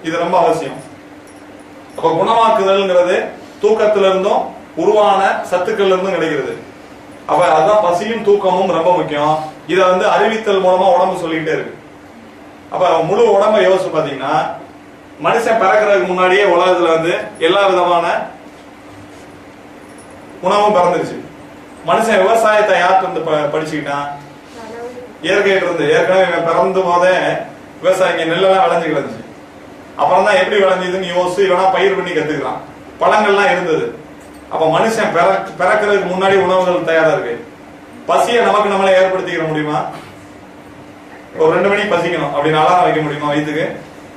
இது ரொம்ப அவசியம். அப்ப குணமாக்குதல்ங்கிறது தூக்கத்தில இருந்தும் உருவான சத்துக்கள் இருந்தும் கிடைக்கிறது. அப்ப அதான் பசியும் தூக்கமும் ரொம்ப முக்கியம். இத அறிவித்தல் மூலமா உடம்பு சொல்லிக்கிட்டே இருக்கு. அப்ப முழு உடம்ப யோசிச்சு பாத்தீங்கன்னா மனுஷன் பிறக்கிறதுக்கு முன்னாடியே உலகத்துல எல்லா விதமான உணவும் பிறந்துருச்சு. மனுஷன் விவசாயத்தை யார்கிட்ட படிச்சுக்கிட்டான்? இயற்கையிட்ட இருந்து. ஏற்கனவே பிறந்து போதே விவசாயிங்க நெல்லெல்லாம் விளைஞ்சு கிடந்துச்சு. அப்புறம் தான் எப்படி விளைஞ்சதுன்னு யோசிச்சு இவனா பயிர் பண்ணி கத்துக்கலாம். பழங்கள்லாம் இருந்தது. அப்ப மனுஷன் பிறக்கிறதுக்கு முன்னாடி உணவுகள் தயாரா இருக்கு. பசியை நமக்கு நம்மளே ஏற்படுத்திக்கிற முடியுமா? ஒரு 2 மணிக்கு பசிக்கணும் அப்படின்னு அலாரம் வைக்க முடியுமா? வயிற்றுக்கு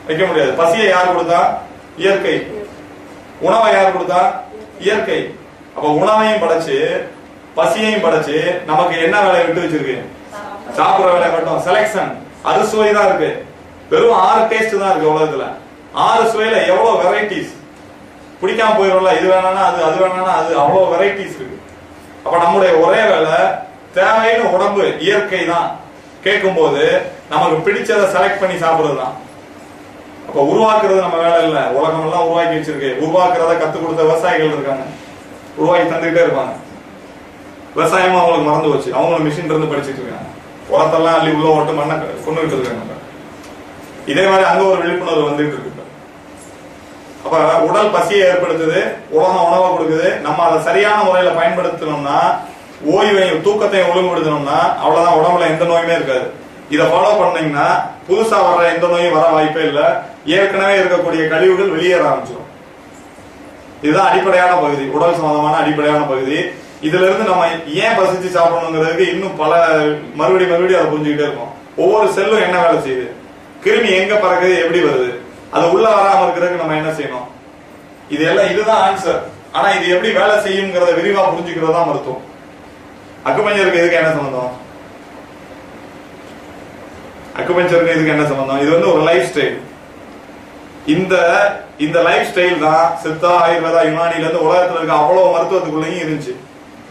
வைக்க முடியாது. பசியை யார் கொடுத்தா? இயற்கை. உணவை யார் கொடுத்தா? இயற்கை. அப்ப உணவையும் படைச்சு பசியையும் படைச்சு நமக்கு என்ன வேலையை விட்டு வச்சிருக்கு? சாப்பிடுற வேலை மட்டும். செலக்ஷன், அறுசுவை தான் இருக்கு. வெறும் 6 டேஸ்ட் தான் இருக்கு உலகத்துல. 6 சுவையில எவ்வளவு வெரைட்டிஸ். பிடிக்காம போயிடும்ல, இது வேணானா அது, அது வேணானா அது, அவ்வளவு வெரைட்டிஸ் இருக்கு. அப்ப நம்முடைய ஒரே வேலை தேவைன்னு உடம்பு இயற்கை தான் கேட்கும் போது நமக்கு பிடிச்சதை செலக்ட் பண்ணி சாப்பிடுறது தான். அப்ப உருவாக்குறது நம்ம வேலை இல்ல. உலகம் எல்லாம் உருவாக்கி வச்சிருக்கு. உருவாக்குறத கத்து கொடுத்த விவசாயிகள் இருக்காங்க, உருவாக்கி தந்துகிட்டே இருப்பாங்க. விவசாயமும் அவங்களுக்கு மறந்து போச்சு. அவங்களும் மிஷின் இருந்து படிச்சுட்டு இருக்காங்க. உரத்தெல்லாம் அள்ளி உள்ள ஓட்டு மண்ணை கொண்டுகிட்டு இருக்காங்க. இதே மாதிரி அங்க ஒரு விழிப்புணர்வு வந்துட்டு இருக்கு. அப்ப உடல் பசியை ஏற்படுத்துது, உலகம் உணவை கொடுக்குது. நம்ம அதை சரியான முறையில பயன்படுத்தணும்னா, ஓய்வையும் தூக்கத்தையும் ஒழுங்குபடுத்தணும்னா அவ்வளவுதான், உடம்புல எந்த நோயுமே இருக்காது. இதை ஃபாலோ பண்ணீங்கன்னா புதுசா வர்ற எந்த நோயும் வர வாய்ப்பே இல்லை. ஏற்கனவே இருக்கக்கூடிய கழிவுகள் வெளியேற ஆரம்பிச்சிடும். இதுதான் அடிப்படையான பகுதி, உடல் சம்பந்தமான அடிப்படையான பகுதி. இதுல இருந்து நம்ம ஏன் பசிச்சு சாப்பிடணுங்கிறதுக்கு இன்னும் பல மறுபடியும் அதை புரிஞ்சுக்கிட்டே இருக்கும். ஒவ்வொரு செல்லும் என்ன வேலை செய்யுது, கிருமி எங்க பறக்குது, எப்படி வருது, அது உள்ள வராம இருக்கிறதுக்கு நம்ம என்ன செய்யணும், இது எல்லாம் இதுதான் ஆன்சர். ஆனா இது எப்படி வேலை செய்யுங்கிறத விரிவா புரிஞ்சுக்கிறது தான் மருத்துவம். அக்குபஞ்சருக்கு இதுக்கு என்ன சம்பந்தம்? அக்குபஞ்சருக்கு இதுக்கு என்ன சம்பந்தம்? இது வந்து ஒரு லைஃப் ஸ்டைல். இந்த லைஃப் ஸ்டைல் தான் சித்தா, ஆயுர்வேதா, யுனானில இருந்து உலகத்துல இருக்க அவ்வளவு மருத்துவத்துக்குள்ளேயும் இருந்துச்சு.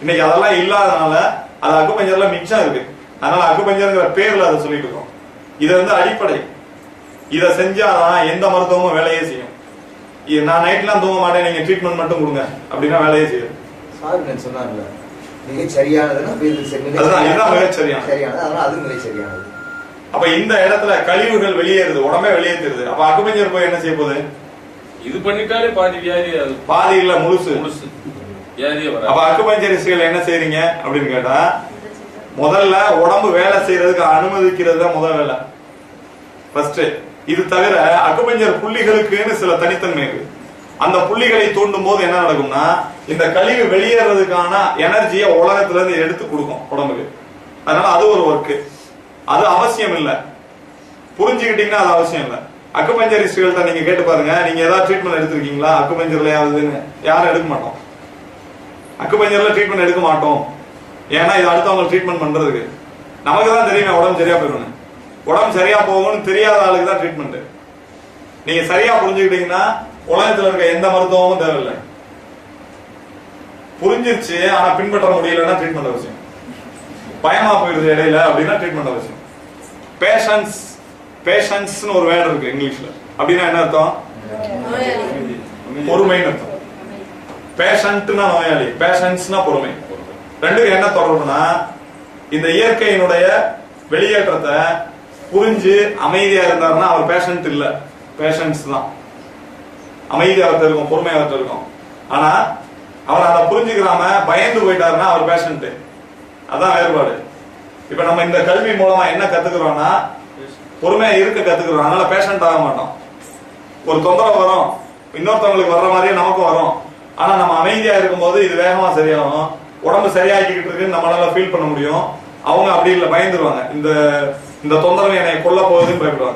இன்னைக்கு அதெல்லாம் இல்லாதனால அது அக்குபஞ்சர்ல மிச்சம் இருக்கு. அதனால அக்குபஞ்சர்ங்கிற பேர்ல அதை சொல்லிட்டு இருக்கோம். இது வந்து அடிப்படை. இதை செஞ்சாதான் எந்த மருத்துவமும் வேலையே செய்யும். நான் நைட்லாம் தூங்க மாட்டேன், நீங்க ட்ரீட்மெண்ட் மட்டும் கொடுங்க அப்படின்னா வேலையே செய்யும். சார் சொன்னார்ல மிகச் சரியானதுன்னா இதுதான் மிகச் சரியானது. அதனால அது மிகச் சரியானது. அப்ப இந்த இடத்துல கழிவுகள் வெளியேறுது, உடம்பே வெளியேற்றுது. அப்ப அக்குபஞ்சர் போய் என்ன செய்ய போகுது? இது பண்ணிட்டாலே பாதி வியாதி, அது பாதி இல்ல முழுசு வியாதியே வர. அப்ப அக்குபஞ்சரிஸ்ட்கள் என்ன செய்றீங்க அப்படின்னு கேட்டா, முதல்ல உடம்பு வேலை செய்யறதுக்கு அனுமதிக்கிறது தான் முதல் வேலை, ஃபர்ஸ்ட். இது தவிர அக்குபஞ்சர் புள்ளிகளுக்குன்னு சில தனித்தன்மை இருக்கு. அந்த புள்ளிகளை தூண்டும் போது என்ன நடக்கும்னா, இந்த கழிவு வெளியேறதுக்கான எனர்ஜியை உலகத்துல இருந்து எடுத்து கொடுக்கும் உடம்புக்கு. அதனால அது ஒரு ஒர்க்கு, அது அவசியம் இல்ல. புரிஞ்சுக்கிட்டீங்கன்னா அது அவசியம் இல்ல. அக்குபஞ்சரிஸ்ட்கள்ட்ட நீங்க கேட்டு பாருங்க, நீங்க ஏதாவது ட்ரீட்மெண்ட் எடுத்திருக்கீங்களா அக்குபஞ்சர்ல? யாரும் எடுக்க மாட்டோம். அக்குபஞ்சர்ல ட்ரீட்மெண்ட் எடுக்க மாட்டோம். ஏன்னா இது அடுத்தவங்க ட்ரீட்மெண்ட் பண்றதுக்கு. நமக்கு தான் தெரியுமே உடம்பு சரியா போயிடும். உடம்பு சரியா போகும்னு தெரியாத ஆளுக்கு தான் ட்ரீட்மெண்ட். நீங்க சரியா புரிஞ்சுக்கிட்டீங்கன்னா உலகத்துல இருக்க எந்த மருத்துவமும் தேவையில்லை. புரிஞ்சிருச்சு ஆனா பின்பற்ற முடியலன்னா ட்ரீட்மெண்ட் அவசியம். பயமா போயிடுது இடையில அப்படின்னா ட்ரீட்மெண்ட் அவசியம். பேஷன்ஸ்னு ஒரு வேர்டு இருக்கு இங்கிலீஷ்ல. அப்படின்னா என்ன அர்த்தம்? பொறுமைன்னு அர்த்தம். பேஷண்ட்னா நோயாளி, பேஷன்ஸ்னா பொறுமை. ரெண்டுக்கு என்ன தொடர்புனா, இந்த இயற்கையினுடைய வெளியேற்றத்தை புரிஞ்சு அமைதியா இருந்தாருன்னா அவர் பேஷண்ட் இல்ல, பேஷன்ஸ் தான். அமைதி அவர்கிட்ட இருக்கும், பொறுமை அவர்கிட்ட இருக்கும். ஆனா அவர் அதை புரிஞ்சுக்கிறாம பயந்து போயிட்டாருன்னா அவர் பேஷண்ட். அதான் வேறுபாடு. இப்ப நம்ம இந்த கல்வி மூலமா என்ன கத்துக்கிறோம்னா, பொறுமையா இருக்க கத்துக்கிறோம். அதனால பேஷண்ட் ஆக மாட்டோம். ஒரு தொந்தரவு வரும், இன்னொருத்தவங்களுக்கு வர்ற மாதிரியே நமக்கும் வரும். ஆனா நம்ம அமைதியா இருக்கும்போது இது வேகமா சரியாகும், உடம்பு சரியாக்கிக்கிட்டு இருக்குன்னு நம்மளால ஃபீல் பண்ண முடியும். அவங்க அப்படி இல்லை, பயந்துருவாங்க. இந்த தொந்தரவு என்னை கொல்ல போகுதுன்னு பயப்படுவாங்க.